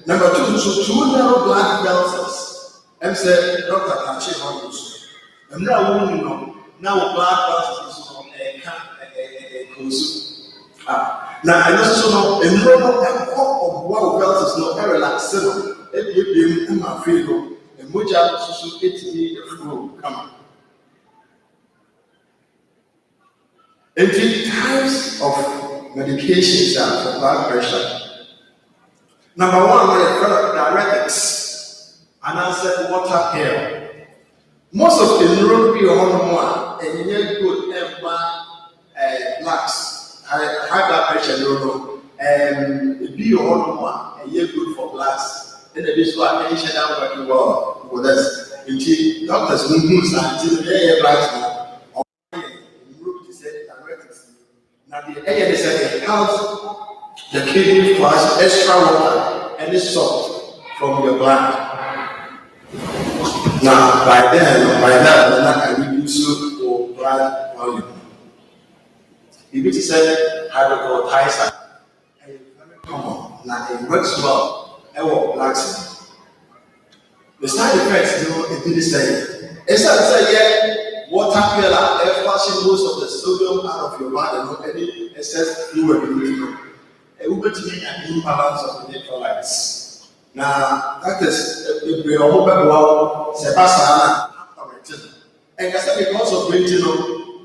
number 2 so 2 narrow blood vessels. Say Dr. Tachi House. And now we know now blood vessels so now I also know a normal of what else is not relaxed. If you be in my field, and which are also 80 the flow come. And the types of medications for blood pressure. Number 1, my friend diuretics, and I said water pill. Most of the neural be on one, and you need good and bad blacks. High blood pressure, no, and be on one, and you're good for blacks. Then the visual attention down working well with us. Indeed, doctors who use until they blacks now, or group to say diuretics. Now, the air is a helps the kidney flush extra water and salt from your blood. Now, by that, I reduce your blood volume. If it is a hydrocortisone, very common. Now it works well. It will relax. The side effects, it didn't say. It's say water pill are flushing most of the sodium out of your body, no any excess fluid in it. It will be an imbalance of the electrolytes. Now that is if we are mobile, Sebasana, and I said because of winter,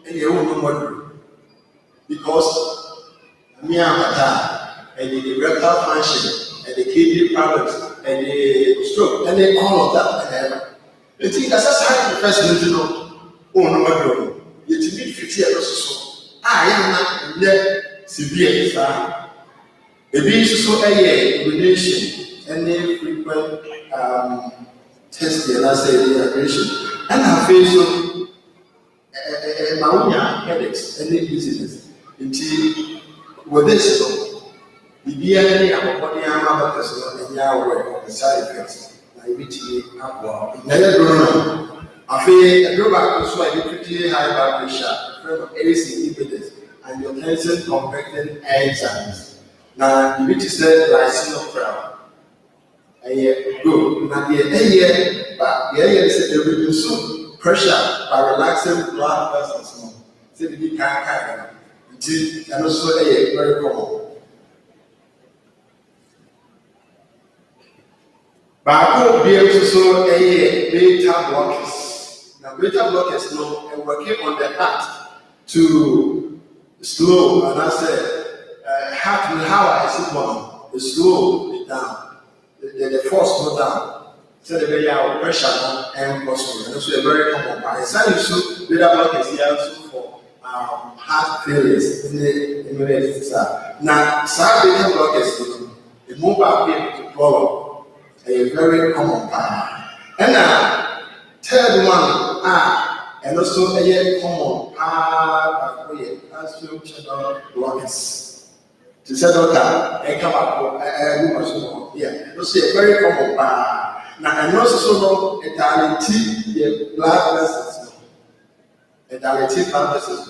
and you won't know because and the erectile function and the kidney problems and the stroke and then all of that and think that's how the person to know no matter you need 50 years so I am not severe maybe so a relation and then frequent testing and I say dehydration and I feel so headaches and dizziness. Until with this, the DNA of body and other person and Yahweh of the side effects. Naivety, never grown. I feel a drawback is why you pretty high blood pressure, friend of AC inhibitors, and your tension convecting enzymes. Now, the which is said lysinopral. Good. Now, the air is a reduce pressure by relaxing blood vessels. So, the can't. And also very common. But I will be able to show beta blockers. Now, beta blockers are working on the heart to slow, and I said, heart will how I see one, slow it down, the force go down. So the very pressure and possible. And also a very common part. It's not used beta blockers here also for heart failures in the now, some beta blockers, the mobile being to follow a very common part. And third one, and also a common part as channel blockers. To say that I come up yeah, also a very common part. Now, and also so a talent the blood vessels. diabetic pharmacies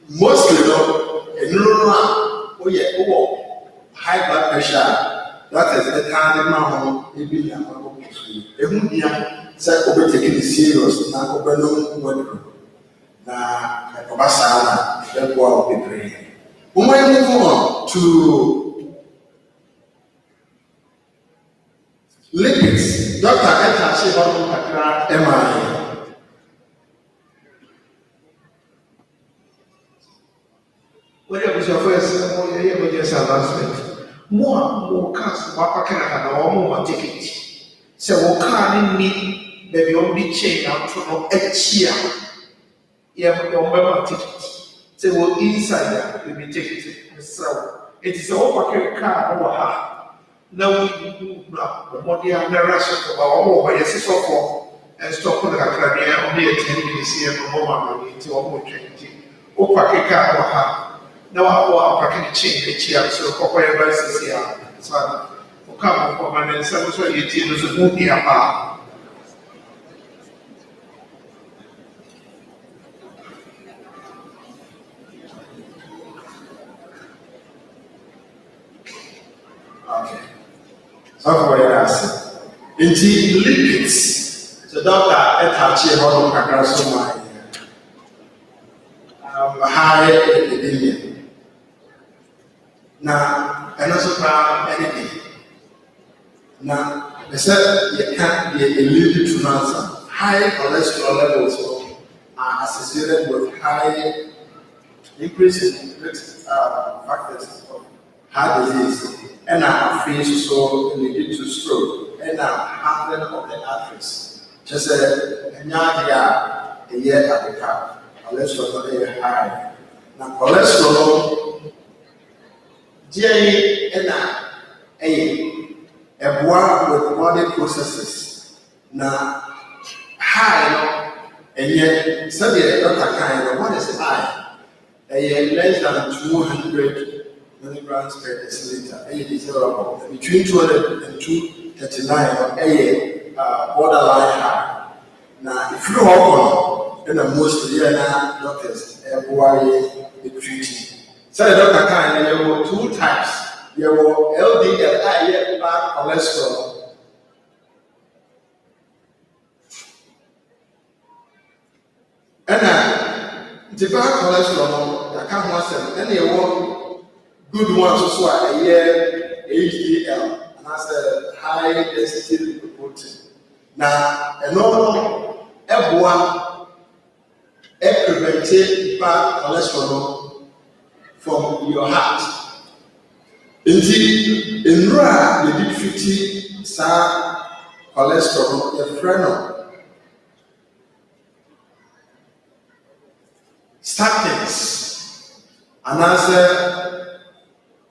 mostly high blood pressure. That is the kind of man maybe say taking it serious now Obasana, that will be praying. When we move on to lipids, Dr. Etachi Kakra MI. When you have your first emergency announcement, more cars, Wapaka, or more ticket. So, can me, baby, on be chain out from a cheer. Your member ticket. Say, well, inside you be ticket. So, it is all Wapaka car over her. Now, we the money and the rest of our home by a sister for and stop on the Academy only 10 minutes here from home into almost 20. Wapaka car over her. Now, our packing chain, the chair, so corporate versus here. So, for come from and some so you tell us who they are. Okay. So, for your answer. Indeed, lipids. So, Dr. Etachi Kakra so my high epidemic. Now, and also anything. Now, they said you can't be a little to answer. High cholesterol levels are associated with high increase in risk factors of heart disease and are face so lead to stroke and hardening of the arteries. Just a year at cholesterol is high. Now, cholesterol, GA and a with body processes. Now, high, and yet, so the doctor kind of what is high? Less than 200 milligrams per deciliter. It is between 200 and 239 borderline high. Now, if you walk on, then most doctors the treating. So the doctor can there were two types. There were LDL, bad cholesterol. And the bad cholesterol, I can't want them. And there were good ones also HDL, and that's a high density protein. Now, and all everyone prevented bad cholesterol from your heart. Indeed, in RA, they did 50 cholesterol, the frenol. Statins, and as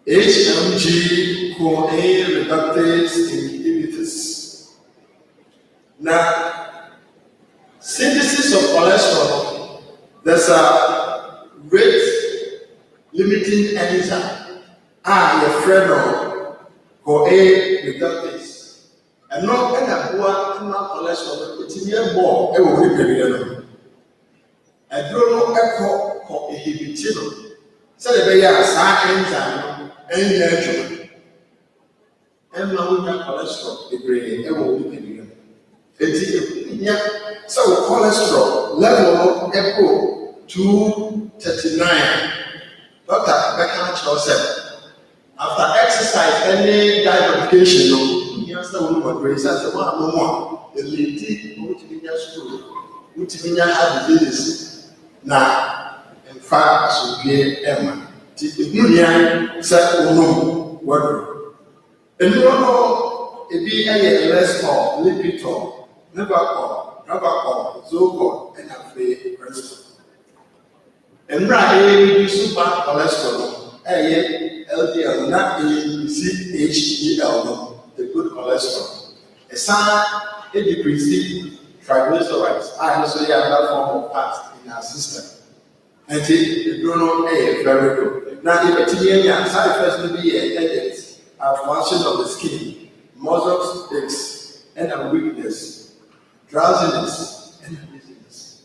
HMG CoA reductase inhibitors. Now, synthesis of cholesterol, there's a rate limiting enzyme, the frenol CoA reductase. And not any cholesterol, it's near more, it will be period. I don't know echo inhibitor. So the way I enzyme and and now we have cholesterol, the brain, it will be period. So cholesterol level echo 239. Doctor, after exercise, any diet modification, you have to raise as a one no more. The lady which means school, which means have disease. Now, in fact, so be Emma. The union said, oh no, what? And you know, it be a less or lipitor, never call, Zogo, and a free person. And right, super cholesterol, LDL, not HDL, the good cholesterol. A sign, it decreases triglycerides. I also have that form of fat in our system. And the donor very good. Now, if a TNA side effects may be headaches, function of the skin, muscle aches, and a weakness, drowsiness, and dizziness.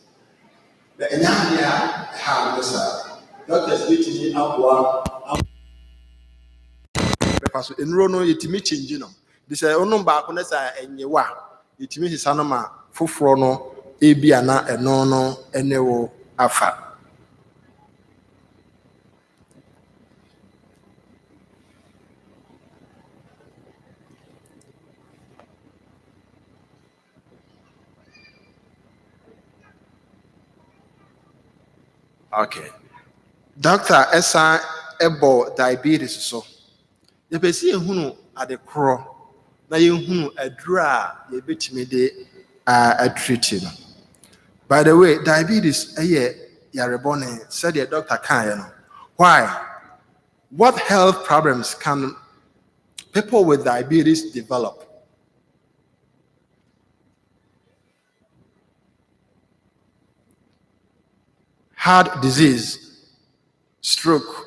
The Enyania have this doctors meeting up because in Rono, it me changing them. This is only back on the and you are. It means Sanoma, Fufrono, Ebiana, and Nono, and Neo Afa. Okay. Doctor Esa Ebo diabetes so. You can see who at the crow. Now you who a draw, you bet me a treating. By the way, diabetes, you're reborn, said the doctor can. Why? What health problems can people with diabetes develop? Heart disease, stroke,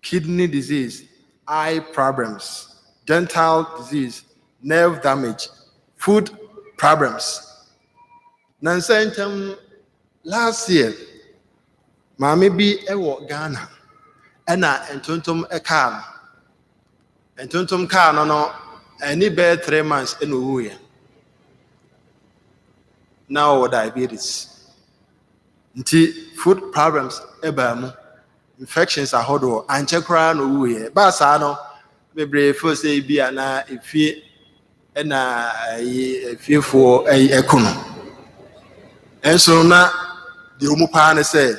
kidney disease, eye problems, dental disease, nerve damage, food problems. Nansentam last year, Mami bi ewo Ghana, ena entontom car. Entontom car no, any bear 3 months in Uwe. Now diabetes. Nti food problems ebamu. Infections are hodo anche kra no Uwe. Ba sa no, bebre first say bi na efie na efiefo ekono. Enso na the umupa ne say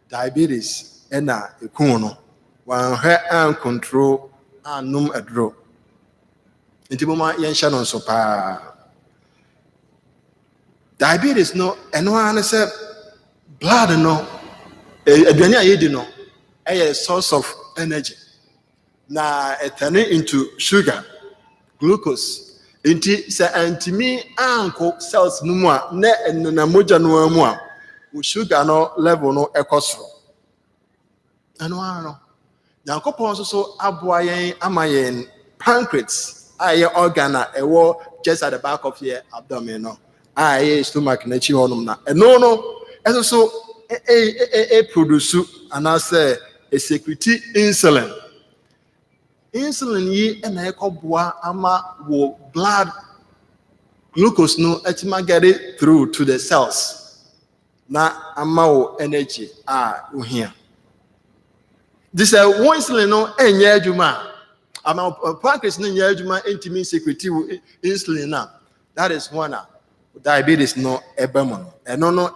diabetes na ekun no. Wan hwe an control anum adro. Nti mama yensha no so pa. Diabetes no eno an say blood no aduane ayedi no a source of energy. Na turn into sugar, glucose. Nti say antimi anko cells no mu a na moja no mu a sugar no level no ekosoro. Eno an no Yankopon so aboa yen ama yen pancreas aye organ a ewo just at the back of your abdomen no aye stomach na chi honum na no eso produce anase a secrete insulin yi na ekoboa ama wo blood glucose no etima get it through to the cells na ama wo energy uhia. This is one insulin no enye adwuma. Ama pancreas no enye adwuma intimi secrete insulin na. That is one diabetes no ebemo. Eno no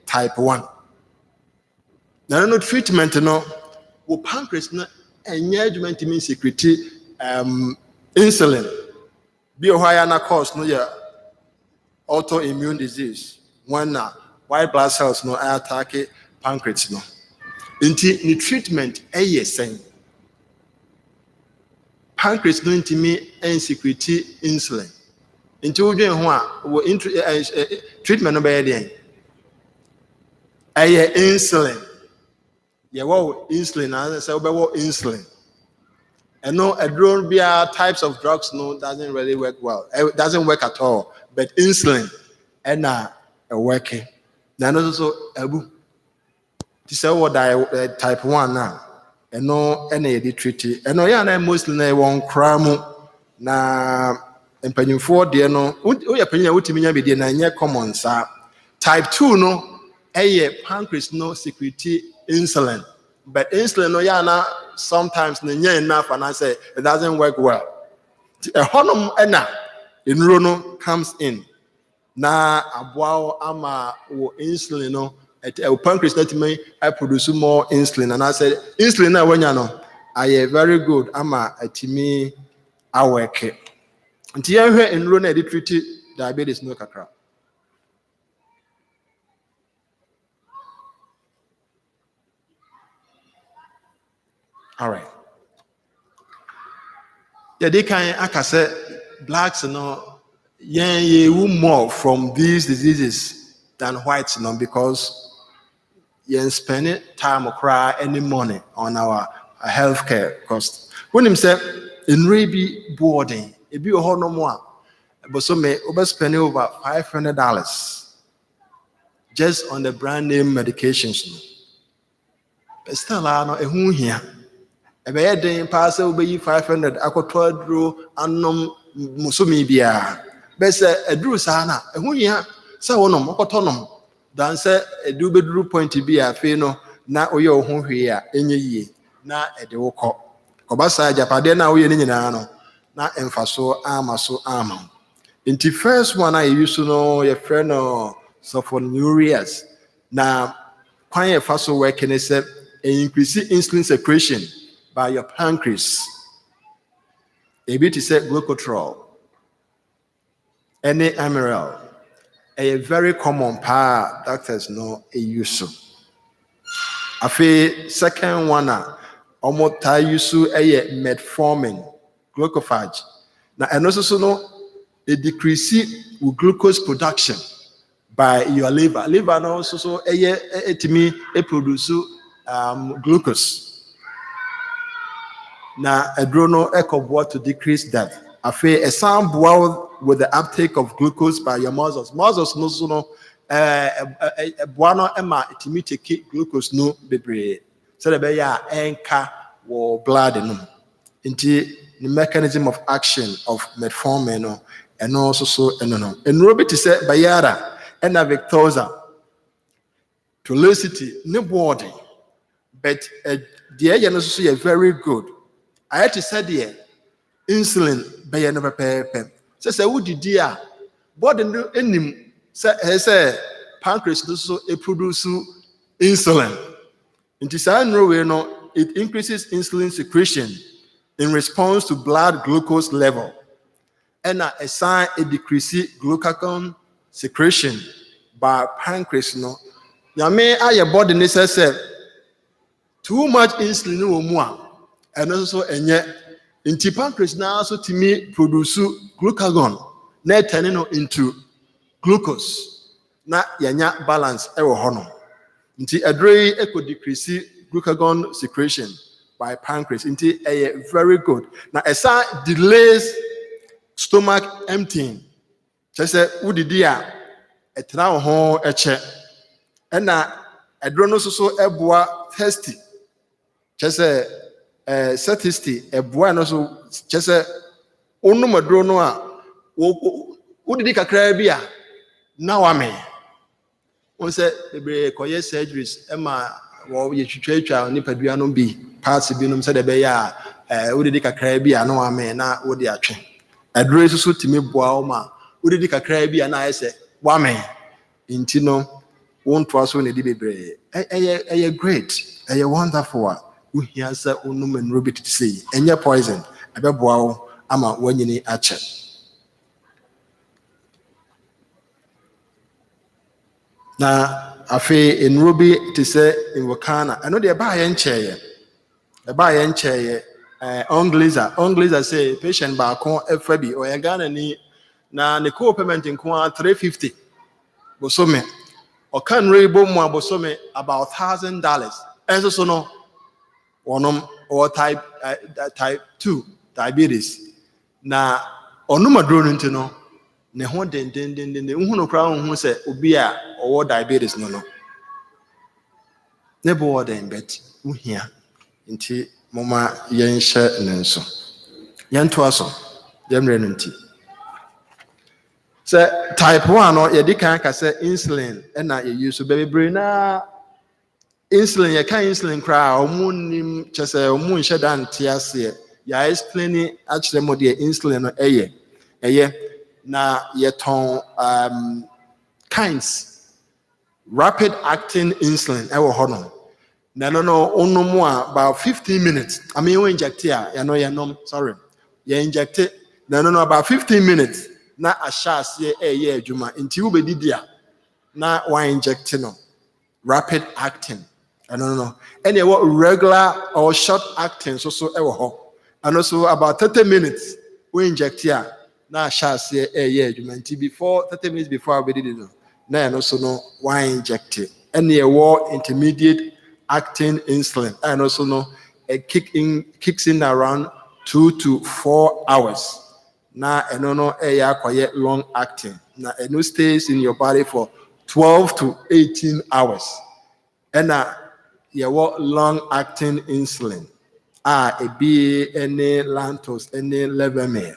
type 1. Na no treatment no wo pancreas no enye adwuma intimi secrete insulin. Bi ohaya na cause no autoimmune disease. When white blood cells no attack pancreas no. Inti ni treatment sen. Pancreas no intimi secrete insulin. Inti udwen ho a treatment no be dey. Insulin. Ye wo insulin as say wo insulin. And no drone types of drugs no doesn't really work well. It doesn't work at all. But insulin and working. Then also abu. This is what type 1 now. And no any treaty. And no ya na mostly na won kramu na empanyimfo de no. Oya panya wutiminya be de na nye common sa. Type 2 no pancreas no secrete insulin. But insulin no ya na sometimes na nye enough and I say it doesn't work well. A honum ena enro no comes in. Na aboa ama wo insulin no pancreas let me produce more insulin and I said insulin na wanya no aye very good ama atimi aweke nti ya hwe enro na dey treat diabetes no kakra. All right, yeah, they can akase blacks no ye more from these diseases than whites no because you spend time or cry any money on our healthcare cost. When him say in rebi boarding, it be a whole no more. But so may over spending over $500 just on the brand name medications. But still, I know a who here. A bad day pass over 500 aquatodro annum musumibia. Best a drew sana, a who here, so on mocotonum. Dance a dubedru point to be a feno, na oyo who here, any ye, na a de woko. Kobasa Japadena, we in na emfaso ama. In the first one, I used to know your friend sulfonylureas. Now, quite a fast work and say increase insulin secretion by your pancreas. A bit is glucotrol, any amiral, a very common part doctors know a use. I feel second one, almost tie use a metformin, glucophage. Now, and also know a decrease with glucose production by your liver. Liver now also to me produce glucose. Now a drone echo to decrease that. I feel a sound with the uptake of glucose by your muscles. Muscles no so a buano emma to me take glucose no bebre. So the be ya enka or blood no. Into the mechanism of action of metformin and also so no. And Robert said bayara and a victosa tolicity no body, but the agent is very good. I had to say the insulin by never pay. So would the dear body in him say pancreas also produce insulin. It is it increases insulin secretion in response to blood glucose level. And a sign it decreases glucagon secretion by pancreas. No, ya may your body necessary too much insulin no more, and also and yet in pancreas now also to me produce glucagon, net turning into glucose. Na yanya balance ewo hono. Nti adre could decrease glucagon secretion by pancreas. Nti very good. Now a sign delays stomach emptying. Just say udidia etra ho eche. And na adrono so eboa thirsty. Just say satisty eboa no so just say onu madrono a udidi kakra bia na wa me. On say the koye surgeries ema wo ye twitwa nipadua no bi parts bi no say de be ya udidi kakra bia na wa me na wodi atwe. Adre so timi boa o ma udidi kakra bia na ayese wa me. Inti no won to aso ne di bebre great wonderful we hear say onum and robit to say enye poison abeboa o ama wanyini ache. Na afe in Ruby to say in Wakana I know the buy and chair Ongliza say patient back on FB or Ghana ni na the co-payment in Kwa 350 bosome or can rainbow more bosome about $1,000 and so no or type 2 diabetes na onuma drone into no ne ho den no crown who say obi a or diabetes no ne bo den bet wo hia nti mama yensha nenso yento aso yemre no nti say type 1 no ye di kan ka say insulin and na ye use baby brain na insulin ye kan insulin kra omunim chese omun hye dan tiase ya explain actually mo de insulin no eye na yeton kinds rapid acting insulin ewo hono na no onomu about 15 minutes I mean we inject here sorry you inject it no about 15 minutes na ashas ye adwuma nti wo bedidia na wa inject no rapid acting no and what regular or short acting so ewo ho and also about 30 minutes we inject here na ashas ye adwuma nti before 30 minutes before we did it na no so no wa inject it and ye war intermediate acting insulin and also no kicks in around 2 to 4 hours na no long acting na no stays in your body for 12 to 18 hours. And your long-acting insulin. Ebi any lantos any levemir.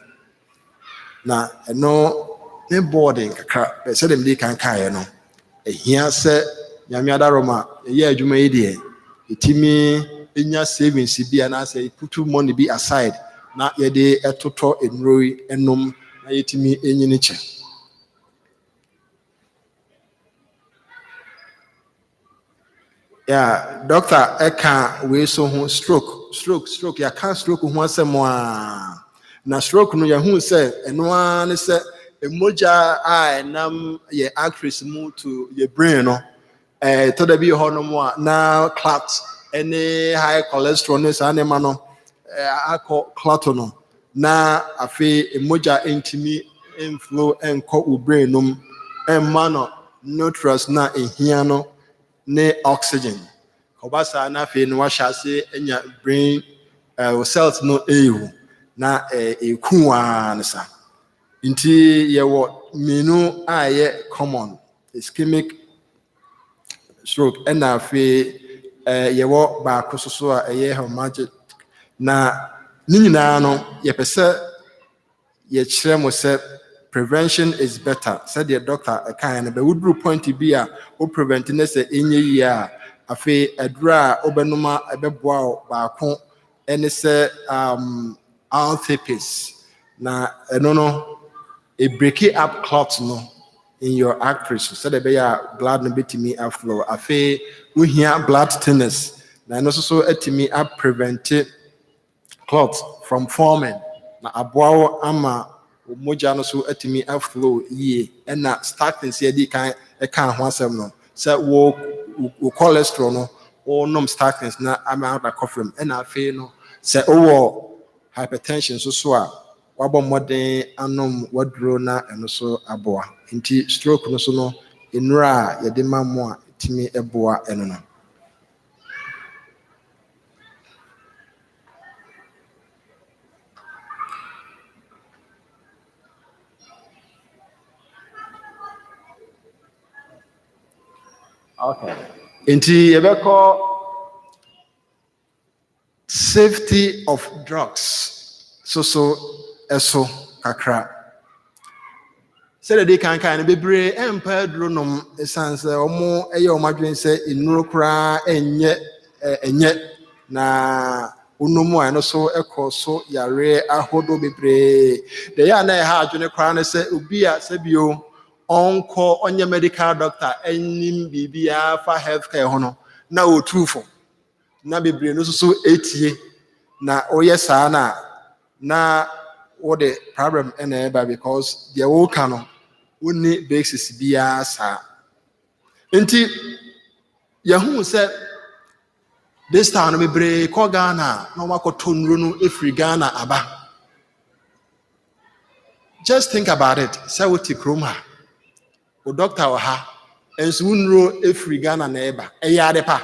Na no ne boarding kakra. Say them dey kan kai no. Ehia se nyame adaroma ye adwuma yi de etimi enya savings bi na say put money be aside na ye de etoto enroi enom na yetimi enyini che. Yeah, doctor eka we so ho stroke ya can stroke ho asem a na stroke no ya hu say eno a ne say emoja a enam ye actress mu to ye brain no to da bi ho no mo na clot any high cholesterol ne sa ne ma no akọ clot no na afi emoja entimi inflow enko u brain no emma no nutrients na ehia no ne oxygen kobasa na fe no wahase enya brain cells no ewu na ekuwa nsa nti ye wo menu aye common ischemic stroke and na fe ye wo ba kososo a ye hemorrhagic na ni nyina no ye pese ye kire mo se prevention is better. Said the doctor a kind of would point be a o preventing us in year a fe a dra obenuma a beboa baako and say althepis na no a break it up clot no in your arteries so that be blood no bit me flow a fe we hear blood thinness na no so etimi up prevent clots from forming na aboa ama moja no so atimi aflow ye na statins ye di kan e kan ho asem no say wo cholesterol no or nom statins na ama da kofrem na afi no say wo hypertension so a wabọ modern anom waduro na eno so aboa nti stroke no so no enura ye de mammo a timi eboa eno no. Okay. Inti yebeko safety of drugs. So eso kakra. Say the day kan bebre empa duro nom esanse omo eye omadwen se inuro kra enye na unomu ano so ekọ so yare ahodo bebre. De ya na ha adwene kra na se obi a se bio onko onye medical doctor enim bibia fa healthcare hono na otrufo na bebre no so etie na oye saa na what the problem eba because the whole canon woni basis bia saa nti yahu say this town bebre ko Ghana na wakoto nro no efri Ghana aba. Just think about it. Say what kroma o doctor wa ha enso nro efri Ghana na eba eya adepa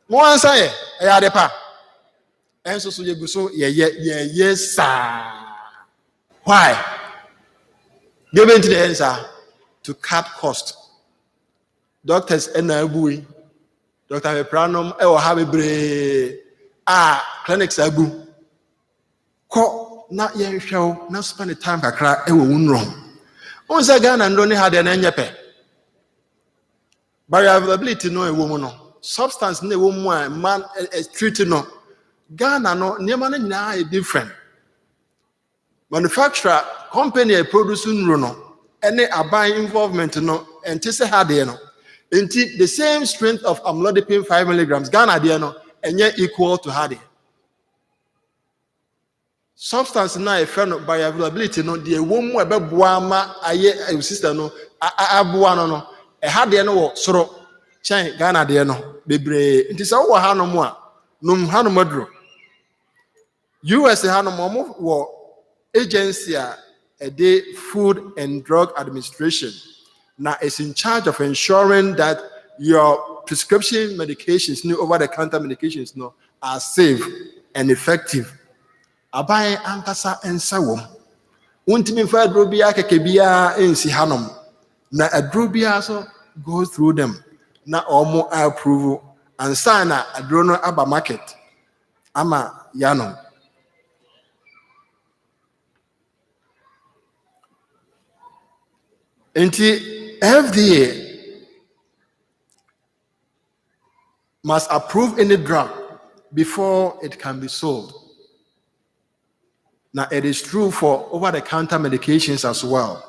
mo ansa ye eya adepa enso so yeguso ye sa. Why? Given to the answer to cut cost. Doctors enabui Dr. Pranum e ha bebre clinics abu ko na ye hwew na spend the time kakra e wo wunro. On say Ghana ndo ne ha de na enyepe. Variability no e wo mu no. Substance na e wo mu a man treat no. Ghana no niema na nyina e different. Manufacturer company producing no any buying involvement no and say ha de no. Until the same strength of amlodipine 5 milligrams Ghana de no enye equal to ha de. Substance na e friend bioavailability no de wo mu ebeboa ma aye system no aboa no e ha de no wo soro chen Ghana de no bebre nti sa wo ha no mu a num ha no madro US ha no mo wo agency the Food and Drug Administration now is in charge of ensuring that your prescription medications, new over-the-counter medications, are safe and effective. Abai ankasa ensa wom. Untimi fa dro bia keke bia ensi hanom. na aduro biara so go through them na ɔmo approve ansa na aduro no aba market ama yano. Nti FDA must approve any drug before it can be sold. Now, it is true for over-the-counter medications as well.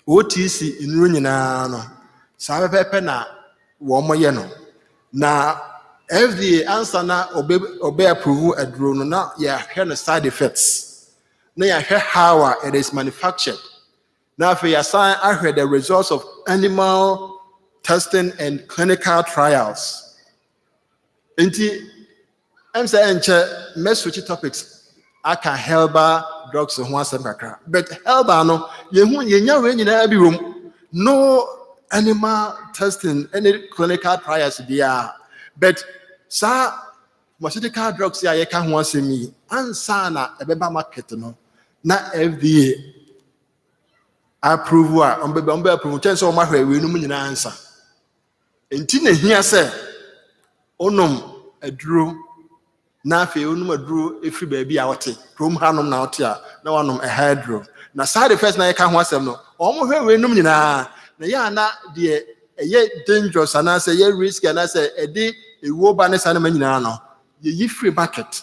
OTC in nyinaa no saa pɛpɛpɛ na wɔn yɛ no. Na FDA answer na obe approve aduro no na yɛahwɛ no side effects. Na yɛahwɛ how it is manufactured. Now, afei yɛasan ahwɛ the results of animal testing and clinical trials. Nti I'm saying let's switch topics. I can herbal drugs and once kakra. But herbal no, no animal testing, any clinical trials there. But pharmaceutical drugs here you can once me. Ansana ebeba market no. Na FDA approve on approve. Change so much we no nyina answer. Enti na hia say onom aduro na afei onum aduro efiri baabi a wote krom hanom na wote a na wanom hydro na side effects na yɛka ho asɛm no ɔmo hwɛ we num nyinaa na yɛ ana de ɛyɛ dangerous ana sɛ yɛ risk ana sɛ ɛde ewuo ba ne sanema nyinaa no yɛyi free market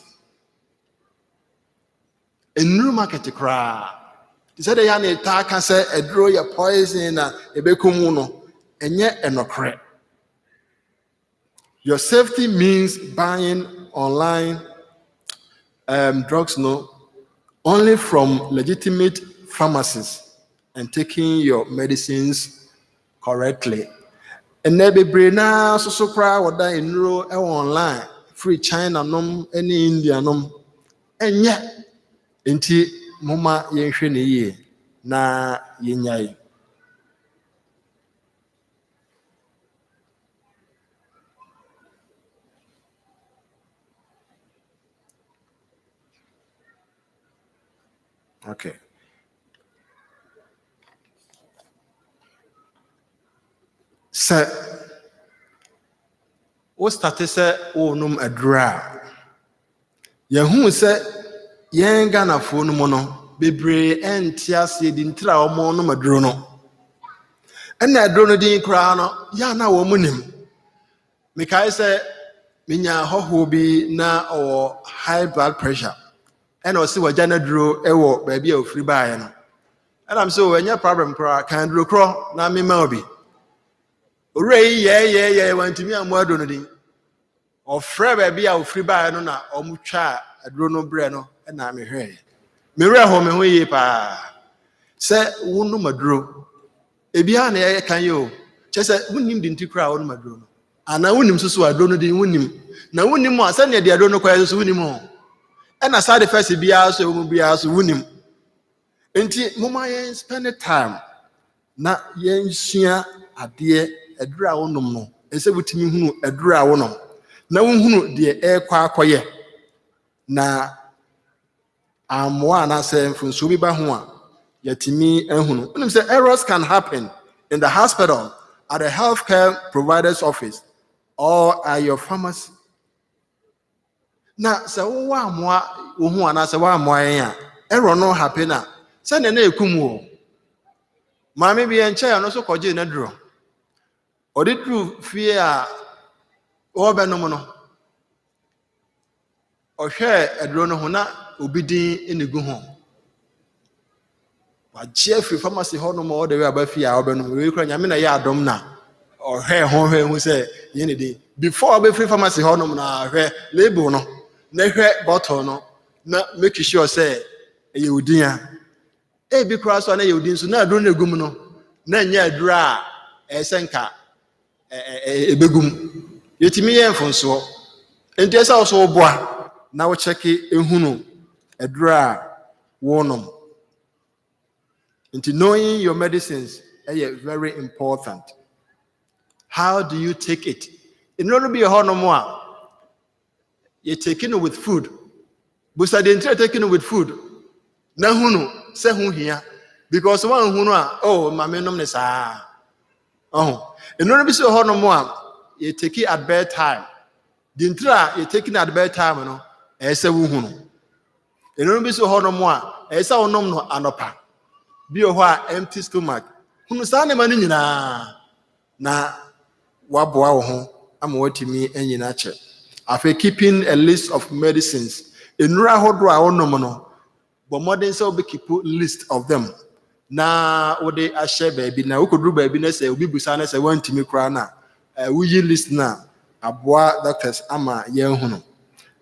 enuru market koraa sɛ de yɛ ana ta ka sɛ aduro yɛ poison na ebekom no ɛnyɛ ɛnokore. Your safety means buying online drugs only from legitimate pharmacies and taking your medicines correctly. And maybe brina so cry what that enroll online free China any India and yet inti mama yenhwe ne ye na yenyai. Okay. Sir, what started say num adura? Yahu say yen Ghana fo no no bebre entiase di ntira omo no maduro no. Ena aduro no din kra no ya na wo munim. Mekai say minya hoho bi na or high blood pressure. And also wagya na duro ewo baabi a ofiri baaye no. And I'm so when your problem kra kan duro kro na me ma obi. Ore ye wantimi amado no din. Ofre baabi a ofiri baaye no na omutwa aduro no bre no na me hwe. Me re ho me ho ye pa. Se wonu maduro. Ebia na ye kan yo. Che se wonim di nti kra wonu maduro no. Ana wonim so aduro no din wonim. Na wonim mo asa ne de aduro no kwa so wonim ho. And as side effects biya so will be as wunim. Enti mama yen spend the time na yen sua ade adura wonom no. Ese butimi hunu adura wonom. Na wonhunu de ekwa akoye. Na amwa na se mfunso bi ba ho a yatimi ehunu. Unim say errors can happen in the hospital, at the healthcare provider's office, or at your pharmacy. Na se wo amoa wo hu ana se wo amoa yen a error no happen a se na ekum wo maame bi en che no so koje na duro odi duru fie a wo be no mo no o hwe aduro no ho na obidin enegu ho wa je free pharmacy ho no mo o de we aba fie a wo be no we kura nyame na ye adom na o hwe hu se ye ne dey before be free pharmacy ho no na hwe label no na hwe bottle no na make sure say e udin a bi kura so na ye udin so na aduro na egum no na nya aduro a esenka ebegum yetimi ye mfonso enti esa wo so boa na wo check ehunu aduro a wonom enti knowing your medicines is very important. How do you take it? In order to be a honomo you're taking it with food. Busa the entire taking it with food. Na hunu se hu here because one hunu oh mame nom ne sa Oh, and no be so hard no more. You take it at bedtime. The intra you taking at bedtime, you know. Ese wuhunu. And no be so hard no more. Esa onom no anopa. Be a empty stomach. Hunu sa ne mani nyina na waboa wo ho ama watimi anyina che. After keeping a list of medicines, enura hodo a onom no, but modern say we keep list of them. Na wode ahye baabi na wokoduru baabi na say obi busa na say wantimi kura na wuyi list na aboa doctors ama yen hu no.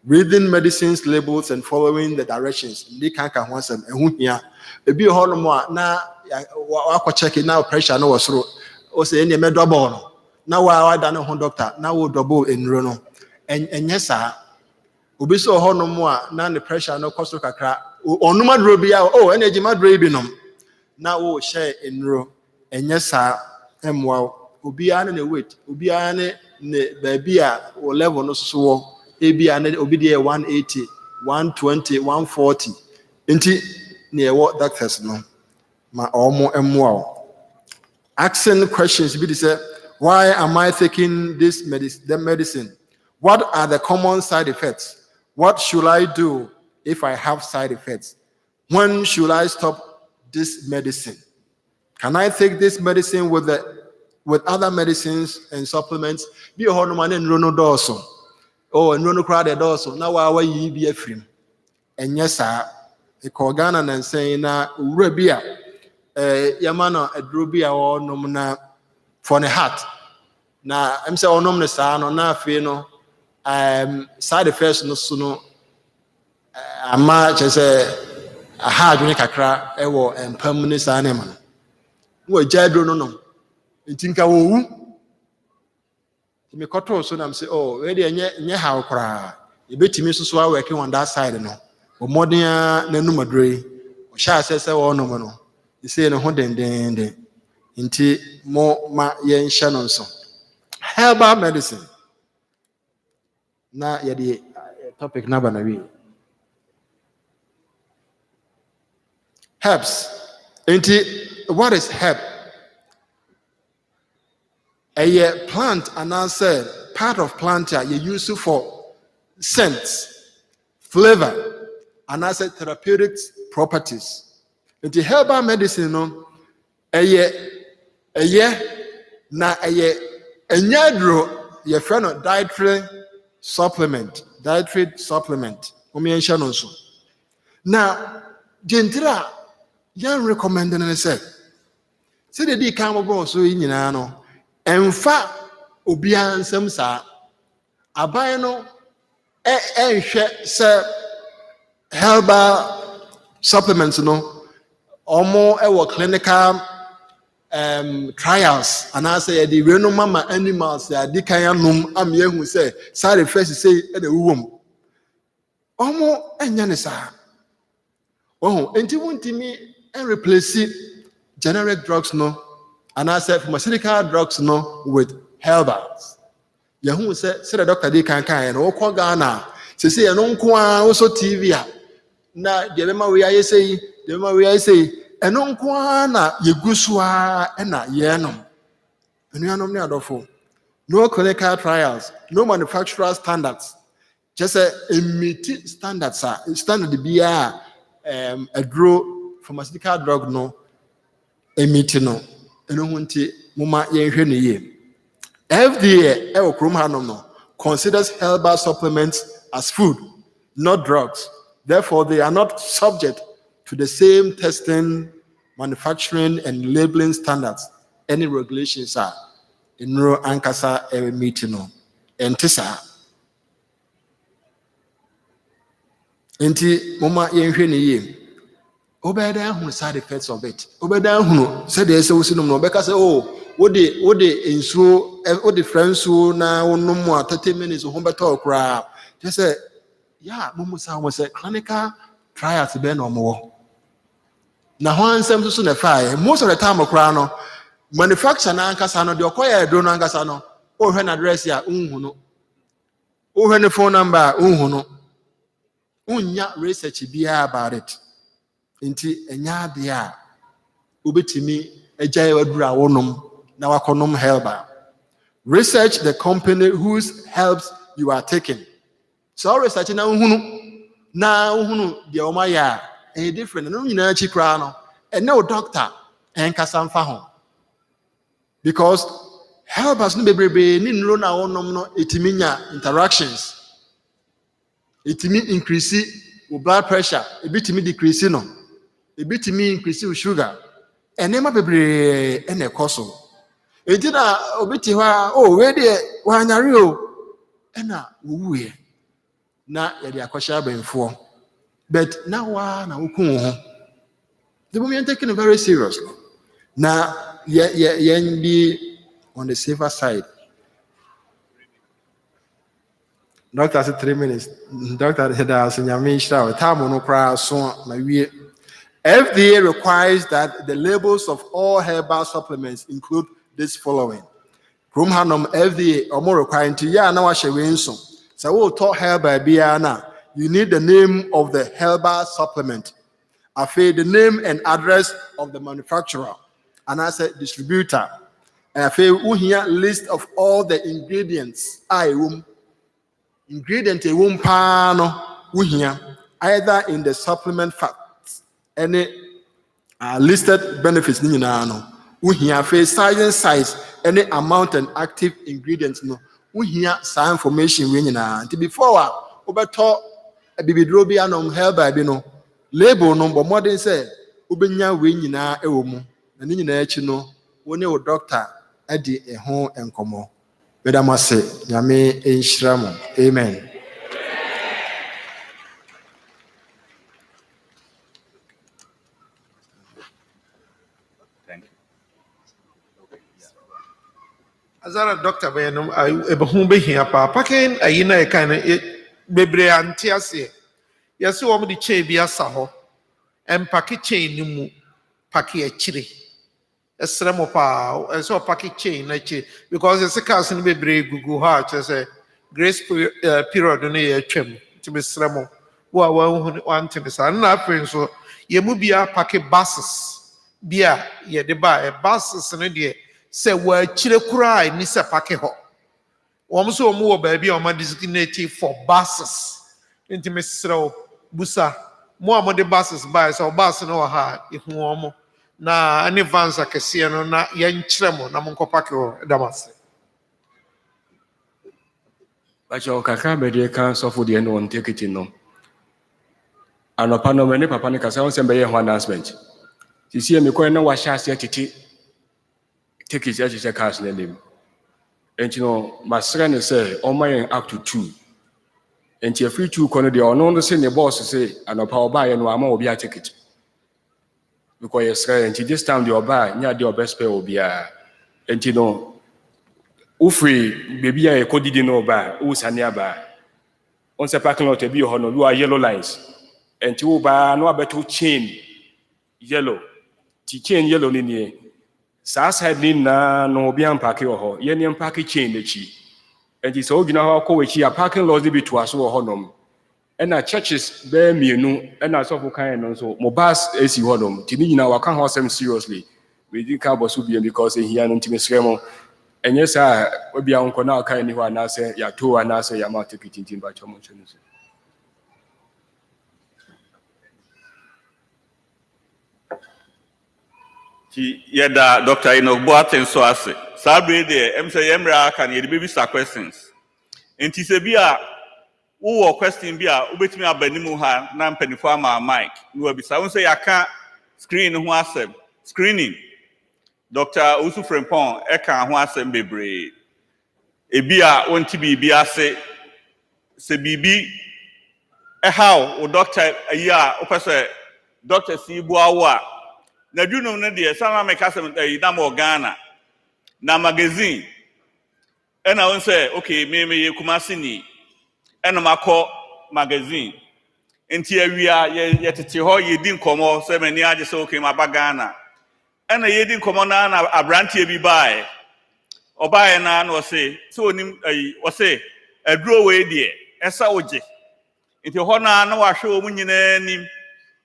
Reading medicines labels and following the directions they can ho asem ehu hia ebi ho no mo na wa check na pressure no wasoro o say ne me double no na wa da no ho doctor na wo double enro no enye sa obi so ho no mo na ne pressure no koso kakra onuma dro bia energy madro bi no na wo share enro enye sa emwa obi ane ne weight obi ane ne baabi a o level no so wo ebi ane obi dey 180 120 140 nti ne ewo doctors no ma omo emwa asking questions be say why am I taking this medicine? What are the common side effects? What should I do if I have side effects? When should I stop this medicine? Can I take this medicine with other medicines and supplements? Be a hormone and rono dorso. Oh, and rono crowd dorso. Now why you be a free? And yes, sir, a Korgana and saying na Urabia, Yamano, a drubia or nomina for the heart. Now I'm saying onom sa no na afi no side effects no so no ama che say aha adwene kakra ewo empam ni sa ne ma no wo jadro no ntinka wo wu me koto so na say oh we dey nye ha okra e betimi so so working on that side no o modern na numadre o sha se wo no mo no e say no ho den nti mo ma ye nhye no so herbal medicine. Na yadi topic na bana herbs. What is herb? A plant and answer part of plant you use for scents, flavor, and answer therapeutic properties. Herbal medicine no na enyadro your friend of dietary supplement. Now, Gentira, young recommending and say the D come so in Yano, and fa Obian Samsa, Abino, sir, herbal supplements, no, or more our clinical trials, and I say the reno mama animals that the kayanum am young who say side effects say at the womb. Omo enyanisa. Oh, and you want me and replace generic drugs no, and I said pharmaceutical drugs no with herbals. Yahoo said the doctor they can and all call Ghana. Say an uncle also TV. Na the mema we say and uncle na yeguswa and na yenom. And you are not adofo. No clinical trials, no manufacturer standards. Just a meet standards are standard be a grow pharmaceutical drug no emit no eno hunti muma yenhwe ne ye. FDA e okrom hanom no considers herbal supplements as food, not drugs. Therefore, they are not subject to the same testing, manufacturing, and labeling standards. Any regulations are in no ankasa emit no entisa. Enti mama yenhwe ne ye obeda hu side effects of it obeda hu said dey say wosinum no obeka say oh wo de ensuo wo de fransuo na wonum a 30 minutes ho beta okra just say yeah mumu sa wo say clinical trials be no mo na ho ansem so na fa most of the time okra no manufacture na ankasa no de okoya edro no ankasa no o hwe na address ya unhu no o hwe ne phone number unhu no unya research bia about it nti enya de a obetimi agyae wadura wonom Now wakonom herba. Research the company whose herbs you are taking. So research na uhunu the omaya a different no nyina chi kra no and no doctor and kasamfa ho. Because herbs no bebrebe ni nro na wonom no etimi nya interactions. Etimi increase blood pressure, ebitimi decrease no. Ebitimi increase sugar. Enema bebree ene koso. Enti na obiti hwa we de wanyare o ena wuwe na yede akwasha benfo. But now na wukun ho. The women taking it very seriously. Now be on the safer side. Doctor said 3 minutes. Doctor said time no cry so my FDA requires that the labels of all herbal supplements include this following. Krum Hanum FDA or more requiring to ya now so. So we'll talk herbal biana. You need the name of the herbal supplement. I feel the name and address of the manufacturer and I said distributor. And I feel here list of all the ingredients. Ingredient pano either in the supplement facts any listed benefits ni no uhia face size any amount and active ingredients no uhia sa information we nyina nti before obeto bibidro bi anom herb bi no label no bo modern say obenya we nyina ewo mu na ni nyina achi no woni o doctor adi eho enkomo bedamase nyame enhyira. Amen. Azara doctor Benum, Ebahu Behia Papa Ken, Aina kind of Bebre Antiasia. Yes, you want me to che bia saho, and packet chain you paki a chili. A sremopa, and so packet chain, because it's a cousin Bebre Gugu Heart as a grace period on a trim to be sremo. Who are one to the sun, not so ye mubia packet buses. Bia, ye de buy a buses and a dear. Say where chile cry nisa pake ho. Wamso more baby on my designated for buses. Intimate slow busa. More the buses buy so bus no ha if more na any vans a casiano na yan tremo na monko pake ho damas. But your kaka media council for the end on take it in no. And upon no many papa Nicasa send by one announcement. You see me going no wash as yet take it as a cast name. And you know, my friend say, on my up to 2. And you free 2 corner the unknown send the boss to say, and a power buy and one more be a ticket. Because you're saying, this time you'll buy, near your best pay will be a. And you know, Ufree, baby, I could didn't know by, who's a nearby. On the parking lot, be honor, you are yellow lines. And you buy no better chain yellow. Chain yellow in Sas had na no be unpacking or yen unpacking chain the chi. And it's all you know how which a parking lot be to us or honum. And our churches bear me no and our soft kind and so mobas as you honum. Tinina wakan horse them seriously. We didn't come Bosubian because he had intimate remo. And yes, I will be uncle now kind of one answer, ya two and answer your mouth ticket in by Chomo. Yada Dr. Inobuaten so ase. Sabre de say Emra can ye baby sa questions. Enti se bia wo question bia ubetimi abanimu ha na mpanifo ama mic. No bi sa won say yaka screen ho asem. Screening. Dr. Usu Frempon eka ho asem bebre. Ebia wonti bibi ase se bibi how o doctor ayi opese doctor si bu awo na dunum ne de sama make asem na mo Ghana na magazine ena won say okay me ye Kumasi ni ena makọ magazine enti awia ye tete ho ye di nkomo say mani age say okay ma ba Ghana ena ye di nkomo na abrantie bi bae obae na no say so onim o say aduro we de esa oje enti ho na wahwe o munyina nim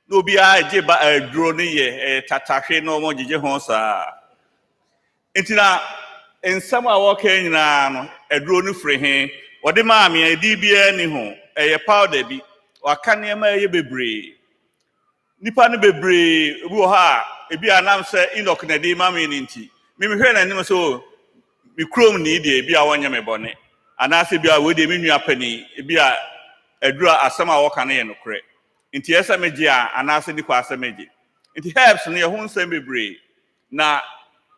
no bi a je ba aduro ne ye tatahwe no mo jeje ho sa nti na nsɛm a wɔka nyinaa no aduro no firi he wɔde maame adi biara ni ho ɛyɛ powder bi waka nneɛma ɛyɛ bebree nipa no bebree ebi wɔ ha ebi anam sɛ Enoch na de maame ne nti mimihwɛ n'anim sɛ mi kurom ni deɛ ebi a wɔnyɛ me bɔne anaasɛ bi a wɔde mi nua pani ebi a aduro asɛm a wɔka no yɛ nokorɛ nti ɛsɛ megye a anaasɛ nipa asɛm megye nti herbs no yɛ ho nsɛm bebree na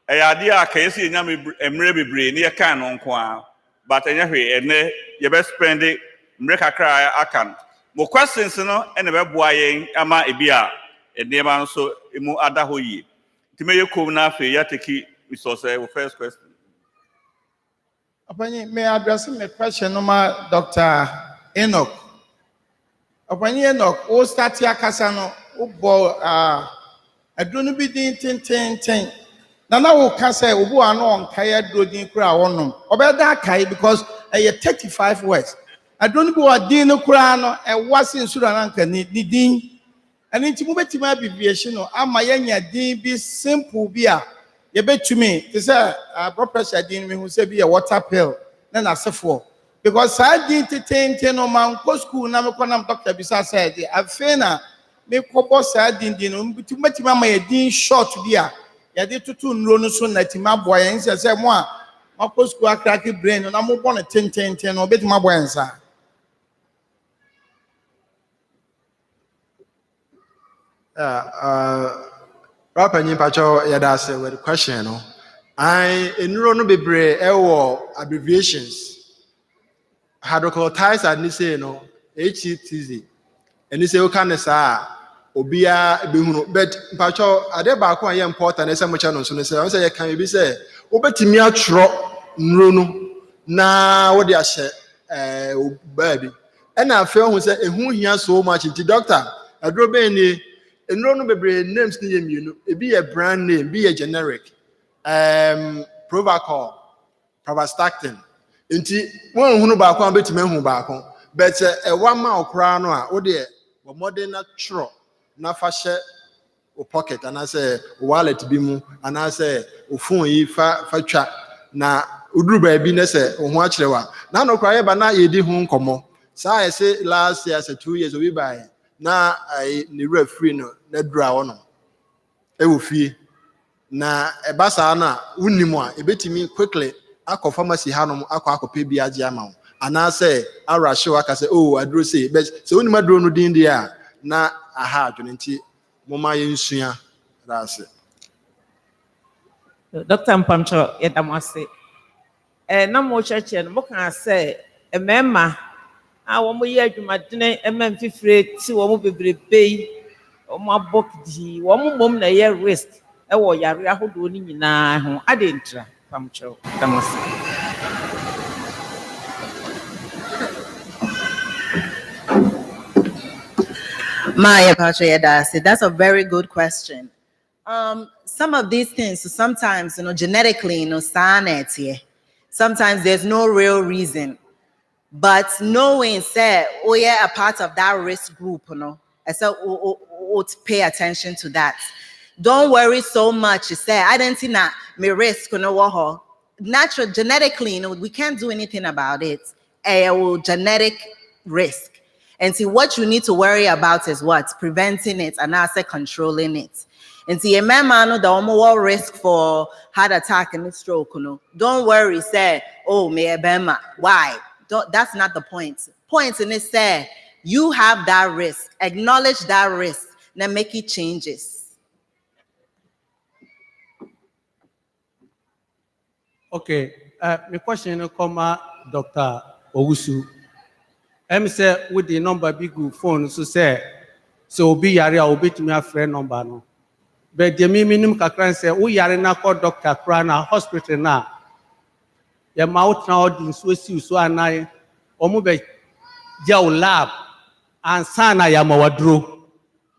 ɛyɛ adeɛ a ka yɛsɛ yɛnya mmerɛ bebree ne yɛka no nko a but ɛnyɛ hwee ɛnɛ yɛbɛspɛnde mmerɛ kakra aka no mo questions no ɛna bɛboa yɛn ama ebi a nneɛma no so emu ada hɔ yie nti mɛyɛ kom na afei yɛateki Mr. First question. May I address my question, Dr. Enoch? Enoch, o start here, Casano, o bo I don't be tin. Nana will say, Ubu ano kaya drodin kura onum. Obe that kai because I 35 words. I don't go a din kurano and was in Sudananka ni din. And into Mubetima abbreviation, Amayanya din be simple beer. You bet to me, this a blood pressure din me who say be a water pill, then I say for. Because I didn't ten no man go school, Namakonam Doctor Bisa said, I've fena, make couple sad din, to make my din short beer. Ya did to no soon that my boy and says, moi, my post school cracky brain, and I'm going to 10 or bet my boy answer. Papa Nimpacho Yadase with the question. I in no be brave abbreviations. Hydrocoltize and say no HTZ. And this is kind of Obia Bihuno, but Pacho Adeba quite important as a much on so say I can be say, Obetimia tro Nuno na what they say baby. And I feel who say who hear so much into doctor. I drove any no be names name you know, it be a brand name, be a generic. Provacol, Pravastatin. Inti one who back one bit men who back on, but a 1 mile crown or dear, but more than a tro, na fashe o pocket, and I say wallet bimu, and I say o phone ye fa chat na udru baby nese o watch the one. Now no cry, but now ye did home come. So I say last year, 2 years we buy. Na I never free no net draw on. Ewu fee. Na ebasa na unimu a ebetimi quickly akọ pharmacy hanom akọ pay biaje ama ana say ara show aka say oh aduro say but say unimu aduro no din dia na aha adwene nti moma ye nsua that's it. Dr. Mpamcho yedamase na mo church no mo kan say emema a wo mo ye adwumadene emem fifire ti wo mo bebrebe yi wo mo abokdi wo mo mom na ye risk e wo yare ahodo ni nyina ho adentra Pamcho damase. Maya Patriadasi, that's a very good question. Some of these things, so sometimes, genetically, sometimes there's no real reason. But knowing, say, oh yeah, a part of that risk group, I said, pay attention to that. Don't worry so much. Say, I didn't see that me risk, natural, genetically, we can't do anything about it. A genetic risk. And see, what you need to worry about is what? Preventing it and also controlling it. And see, remember, the more risk for heart attack and stroke, don't worry, say, oh, me bema. Why? That's not the point. Point in it, say, you have that risk. Acknowledge that risk. Then make it changes. Okay, my question come Dr. Owusu. Say with the number big phone, so be yari or be to me a friend number no. But the minimum kakran say, we yari na call Dr. Krana hospital na. Ya mouth now in Swiss, so and I omube jail lab and sana ya mawadro.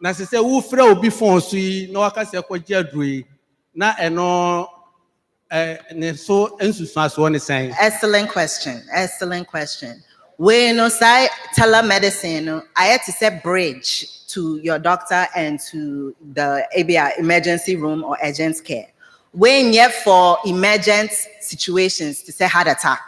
Na se who frɛ obi phone so yi na waka se kwagye adroi na ɛno ne so ensusu so ne sɛn. Excellent question. Excellent question. When say telemedicine, I had to say bridge to your doctor and to the ABI emergency room or urgent care. When yet for emergent situations to say heart attack.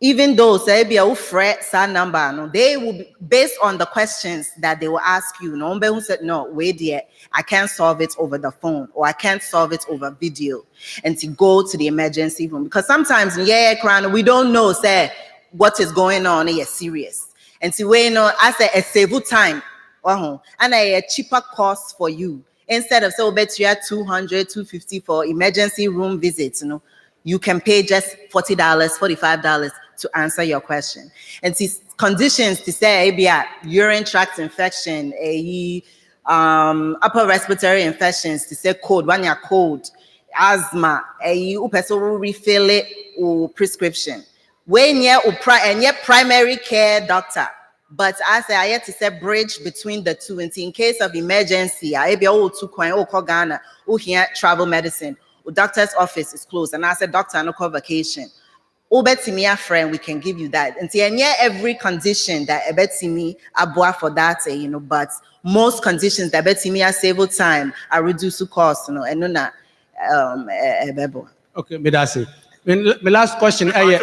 Even though say be a fret sad number, no, they will be based on the questions that they will ask you. No one who said no, wait there, I can't solve it over the phone or I can't solve it over video, and to go to the emergency room because sometimes we don't know say what is going on. It's serious, and to wait I say a save time, and a cheaper cost for you instead of so bet you at 200, 250 for emergency room visits. You can pay just $40, $45 to answer your question. And see conditions to say maybe a urine tract infection, upper respiratory infections to say cold, one year cold, asthma, person will refill it or prescription. When you're primary care doctor. But as I had to say bridge between the two, and in case of emergency, I be all too quiet, call Ghana, here travel medicine. Doctor's office is closed, and I said, doctor, no call vacation. Obetimi friend, we can give you that. And see, every condition that obetimi aboa for that, but most conditions that obetimi are save time, are reduce cost, and no na Okay, me that's it. My last question. They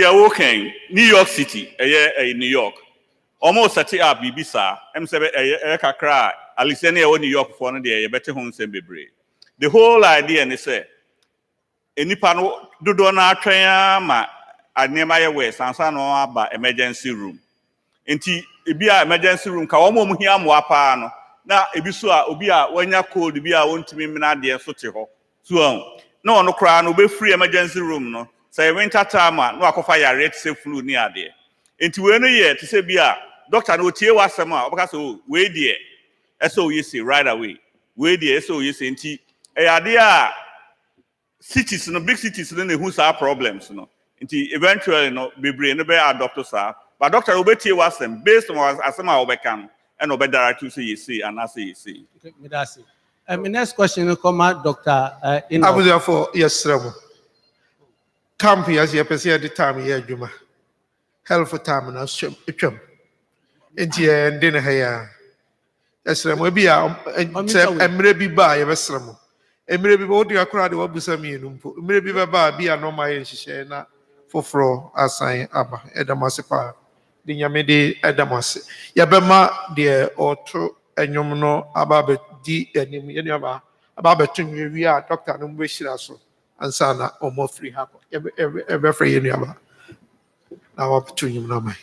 are working New York City, New York. Almost set up Bibisa, M7 Kakra, Alisania, New York for the better home Sembebre. The whole idea, and they say, any panel do not train my Adnemaya West, and son about emergency room. Inti, it be an emergency room, Kaomo Hiam Wapano. Now, Ebisua, Ubia, when you're cold, be a won't me Minadia Sotiho. So, no crown will be free emergency room, no. Say, winter time, no, I fire red safe flu near there. Into any year to say, be a doctor, no tear was some because wait there. So you see right away. Wait there, so you see, idea cities, no big cities, then who's our problems, no. Eventually, no, be brain, no, be our doctors are. But Dr. Obeti was them based on as some of can and obey direct to see you see and I see you see. Okay, me that's it. My next question will come out, Dr. I was therefore, yes, Remo. Camp here as you at the time here, Juma. Hell for time and I'll swim. And here and dinner here. Yes, Remo, be I'm ready by a vessel. And maybe what you are crowded what was a mean. Maybe be a no my share for fro as I abba Edamasipa. The Yamedi Edamas. Yabema, dear, or true, and you know about D and about we are Doctor Numbishiraso and Sana or more free happen. Every free in Yaba. Now up to you, Namai.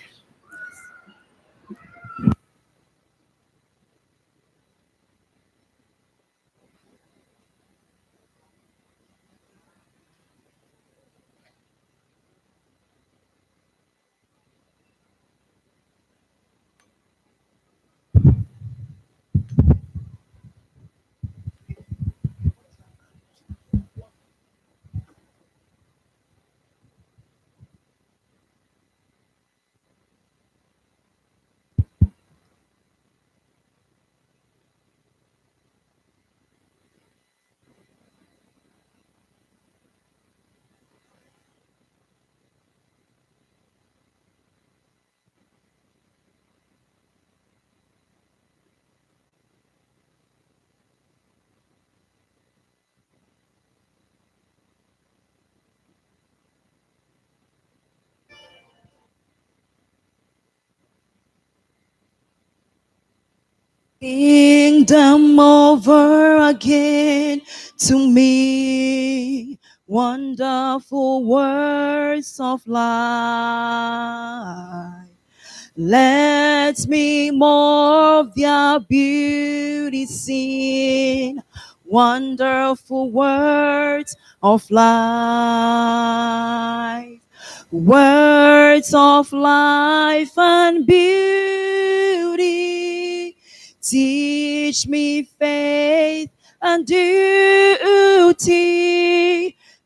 Kingdom over again to me, wonderful words of life. Let me more of their beauty sing, wonderful words of life. Words of life and beauty, teach me faith and duty.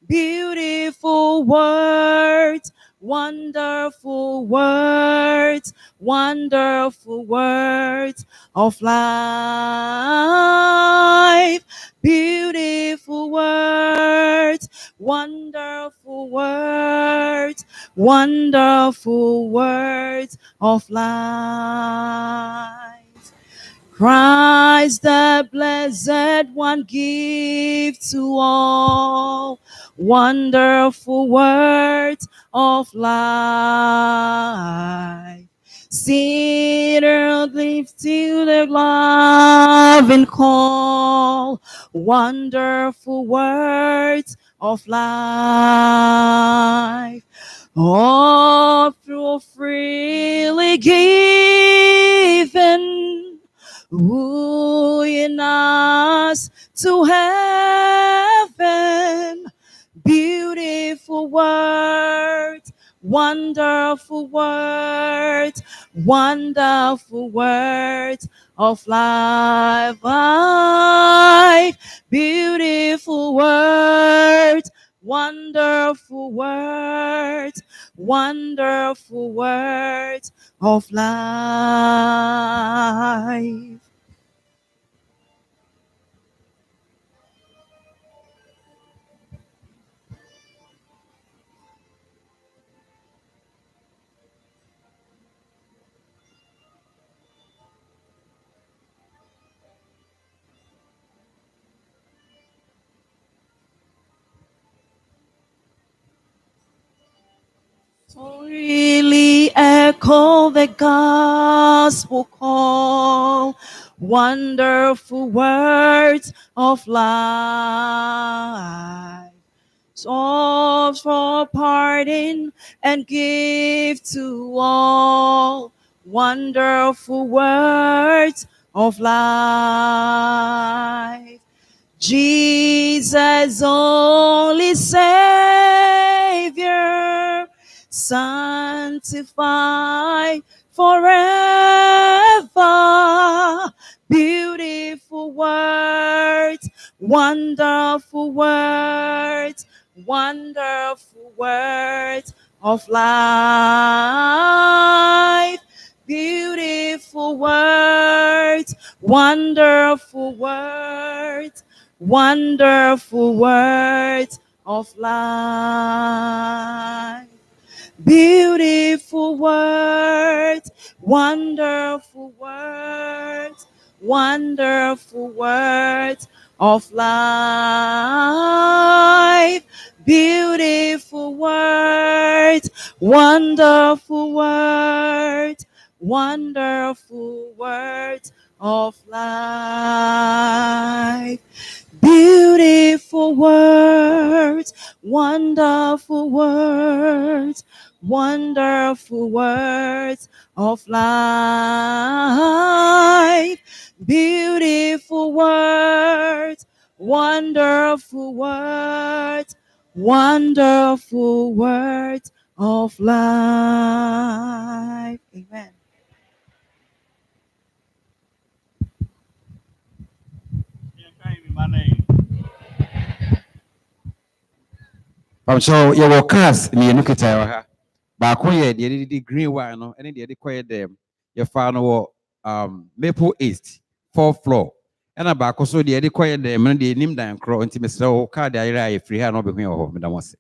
Beautiful words, wonderful words, wonderful words of life. Beautiful words, wonderful words, wonderful words of life. Christ the blessed one, give to all wonderful words of life. Sinner live to the love and call wonderful words of life. All through freely given, wooing us to heaven. Beautiful words, wonderful words, wonderful words of life. Beautiful words, wonderful words, wonderful words of life. So really echo the gospel call, wonderful words of life. Souls for pardon and give to all, wonderful words of life. Jesus, only Savior, sanctified forever. Beautiful words, wonderful words, wonderful words of life. Beautiful words, wonderful words, wonderful words of life. Beautiful words, wonderful words, wonderful words of life. Beautiful words, wonderful words, wonderful words of life. Beautiful words, wonderful words, wonderful words of life. Beautiful words, wonderful words, wonderful words of life. Amen. So your cars mmienu kita wɔ ha. Baako yɛ deɛ yɛde di green wine no, ɛne deɛ yɛde kɔyɛ dɛm. Yɛfa no wɔ Maple East, 4th floor. Ɛna baako so deɛ yɛde kɔyɛ dɛm no deɛ nim dan korɔ nti mesrɛ wo car de ayerɛ a yɛfiri ha na ɔbɛhu wɔ hɔ. Meda mo ase.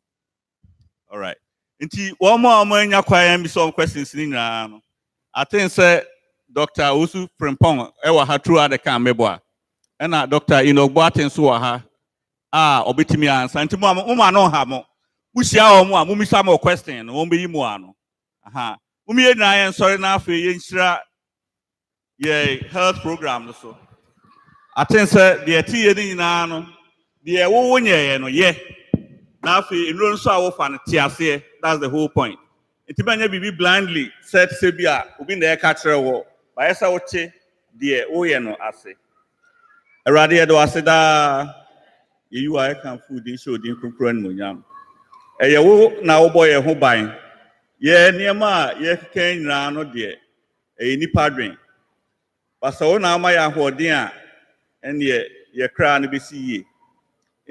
All right. Nti one more anya kwaya bi some questions ni nyinaa no. I think say Dr. Usu Frimpong ewa ha throughout the camp meboa. Ɛna Dr. Inogbo atenso wɔ ha. Obetimi answer. Nti mo no ha mo. Muhyia wɔ mo a mumisa mo question no wɔn bɛyi mo ano. Aha. Mumie na yɛn sɔre na afei yɛn hyira yɛ health program no so. I think say deɛ ti yɛ ni nyinaa no deɛ wɔwɔ nyɛɛ no yɛ. Na afei enuro nso a wɔfa no te aseɛ. That's the whole point. Nti bɛnyɛ bibi blindly set se bi a obi na ɛka kyerɛ wɔ. Bayɛ sɛ wote deɛ wɔyɛ no ase. Awurade yɛ do ase daa. You are can food in show din kunkuro no nyam. Ɛyɛ wo na wo boy ho ban. Ye niema a ye keka nyina no de ɛyɛ nipa dwen. Basa wo na ama ya hoɔden a ɛne ye kra no besi yie.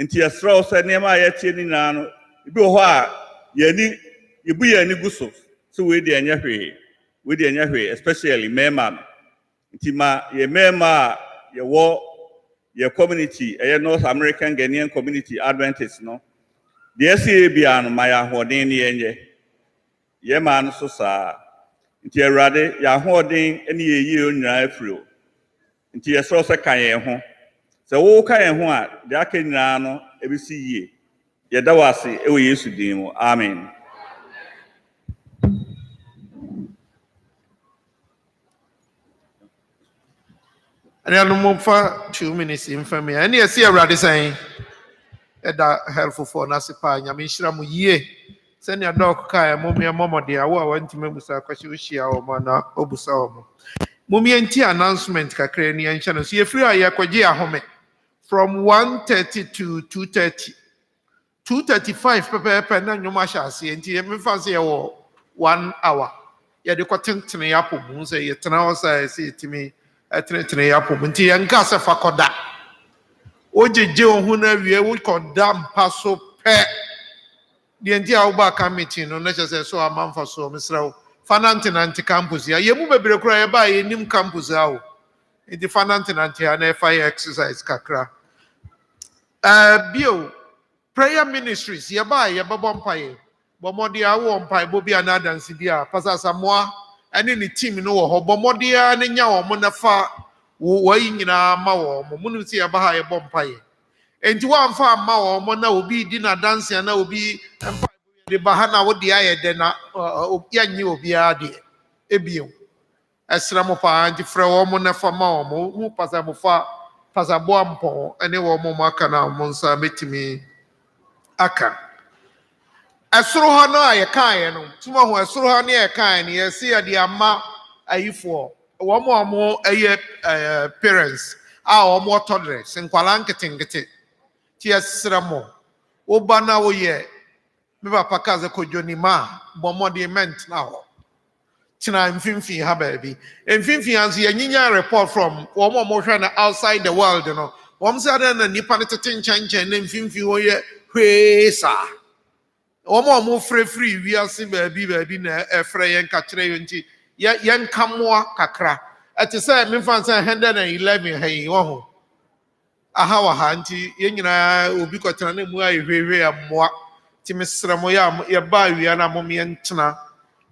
Nti yɛsrɛ wo sɛ niema a yɛtie ni nyina no bi wɔ hɔ a ye bu ye ni gu so. So we de ɛnyɛ hwee. We de ɛnyɛ hwee especially mema. Nti ma ye mema ye wo your community, a North American Ghanaian community Adventist, no? The SAB and Maya Hordin, ye man so sa. It's a rade, ya hoarding any year in your April. nti yɛsrɛ sɛ ka yɛn ho sɛ woka yɛn ho a deɛ aka nyinaa no ɛbɛsi yie yɛda wo ase ɛwɔ yesu din mu amen. And I no for 2 minutes in for me. And yes, here, Raddy saying, that helpful for Nasipa, Yamishra Muye. Send your dog, Kaya, Mummy, and Mama, dear. I went to Memusa, Kashushia, or Mana, Obusa. Mummy and tea announcement, Kakrani and Channel. See, if you are Yakwajia Home from 1:30 to 2:30. 2:35 pepper na nyoma hyase nti me fancy 1 hour ya de kwatentene yapom hu sɛ yɛtena hɔ sɛ ɛsɛ yɛtumi ɛtenetene yapom nti yɛnka sɛ fa kɔda ogyegye wo ho na wie wo kɔda mpa so pɛ deɛ nti a woba committee no na kyɛ sɛ so amanfa so mesrɛ wo fa nantenante campus ya yɛmu bebree koraa yɛba a yɛnim campus a wo nti fa nantenante a na ɛfa yɛ exercise kakra bio prayer ministries yaba yababɔ mpae bɔmɔde awo mpae bobi anadansi dia pastor Samoa ɛne ne team no wɔ hɔ bɔmɔde a ne nya wɔn na fa wɔyi nyinaa ma wɔn mo no si yaba ha yɛbɔ mpae enti wɔamfa ama wɔn na obi di na dansi na obi mpae de ba ha na wode ayɛ de na yɛnye obiara de ebiem ɛsra mo pa anti frɛ wɔn na fa ma wɔn hu pastor Mofa pastor Boampɔ ɛne wɔn mo aka na wɔn nsa metimi aka ɛsoro ha no a yɛkaeɛ no tuma ho ɛsoro ha ne yɛkaeɛ no yɛsi yɛde ama ayifoɔ wɔn a ɛyɛ parents a wɔn toddlers nkwalaa nketenkete ti yɛsrɛ mo woba na woyɛ me papa kaze kodwonima bɔ mmɔden mɛntena hɔ tena mfimfini ha baabi mfimfini nso yɛnyinya report from wɔn a wɔhwɛ no outside the world no wɔn sɛ adan na nipa no tete nkyɛnkyɛn na mfimfini hɔ yɛ hwee saa wɔn a wɔfrɛfiri wiase baabi na ɛfrɛ yɛn kakyerɛ yɛn nti yɛn kamoa kakra ɛte sɛ mefa sɛ 111 ha yi wɔ ho aha wɔ ha nti yɛn nyinaa obi kɔtena ne mu a yɛhwehwɛ mmoa nti mesrɛ mo yɛba awia na mo yɛntena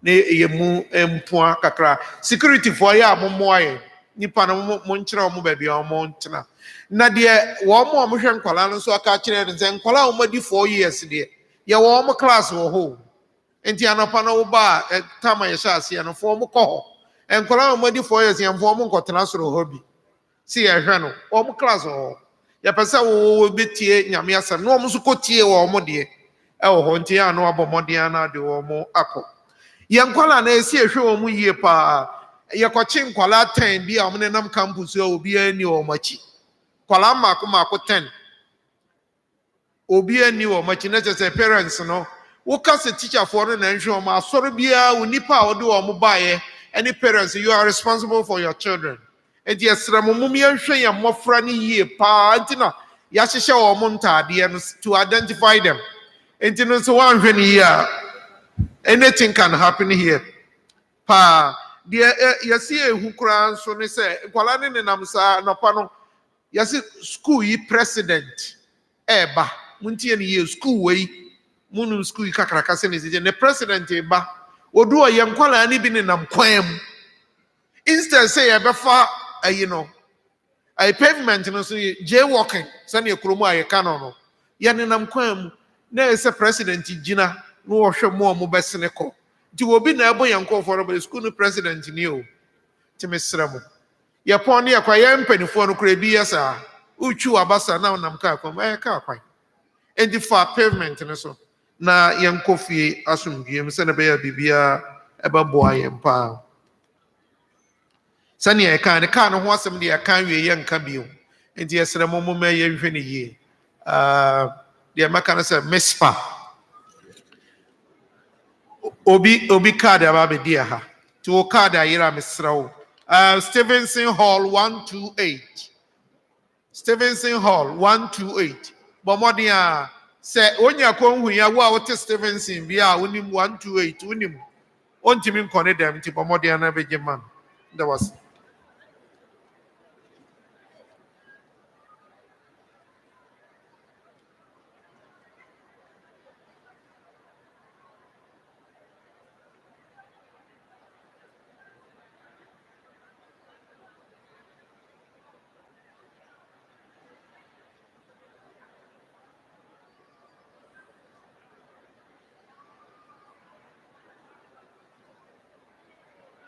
na yɛ mu mpoa kakra security foɔ yɛ a mommoa yɛn nipa no mo nkyerɛ wɔn baabi a wɔn ntena na deɛ wɔn a wɔhwɛ nkwalaa no nso aka kyerɛ no sɛ nkwalaa a wɔn adi 4 years deɛ yɛwɔ wɔn class wɔ hɔ nti anɔpa no woba a tam a yɛhyɛ aseɛ no fo wɔn kɔ hɔ nkwalaa a wɔn adi 4 years yɛn fo wɔn nkɔtena soro hɔ bi si yɛhwɛ no wɔn class wɔ hɔ yɛpɛ sɛ wɔwɔ bɛtie nyame asɛm na wɔn nso kɔtie wɔ wɔn deɛ ɛwɔ hɔ nti yɛn ano abɔ mmɔden na de wɔn akɔ yɛn nkwalaa na esi ehwɛ wɔn yie paa yɛkɔkye nkwalaa 10 bi a wɔn nenam campus a obiara ni wɔn akyi nkwalaa mako 10 obiara ni wɔn akyi na kyerɛ sɛ parents no woka sɛ teacherfoɔ no na nhwɛ wɔn asɔre biara wɔ nipa a wɔde wɔn baeɛ ɛne parents you are responsible for your children enti yɛsrɛ mo mum yɛnhwɛ yɛn mmɔfra no yie paa nti na yɛahyehyɛ wɔn ntaadeɛ no to identify them enti no nso wɔanhwɛ no yie a anything can happen here pa deɛ yɛsi ehu koraa nso ne sɛ nkwalaa ne nenam saa nɔpa no yɛsi school yi president ɛɛba muntie ne yie school wei munu school yi kakraka sɛ ne sɛ ne president ɛɛba odu a yɛn nkwalaa ne bi nenam kwan mu instead sɛ yɛbɛfa ayi no ayi pavement no so jaywalking sɛnea kurom a yɛka no yɛn nenam kwan mu na yɛ sɛ president gyina na wɔhwɛ mo a mo bɛsene kɔ nti obi na ɛbɔ yɛn nkɔfoɔ no bɛ school no president ni o nti mesrɛ mo yɛpɔn ne yɛkwa yɛn mpanimfoɔ no kora bi yɛ saa wotwi w'abasa na wonam kaa kwan ɛyɛ kaa kwan enti fa pavement no so na yɛnkɔ fie asomdwuem sɛne bɛyɛ biribiara ɛbɛboa yɛn paa sɛnea yɛka ne kaa no ho asɛm de yɛka wie yɛnka bio enti yɛsrɛ mo mo ma yɛnhwɛ ne yie deɛ mɛka no sɛ mespa obi card aba bɛdi ha nti wo card ayera a mesrɛ wo Stevenson Hall 128 Stevenson Hall 128 bɔ mmɔden a sɛ wonya kɔnhu ya wo a wote Stevenson bi a wonim 128 wonim ɔntimi nkɔ ne dɛm nti bɔ mmɔden a na bɛgye ma no da was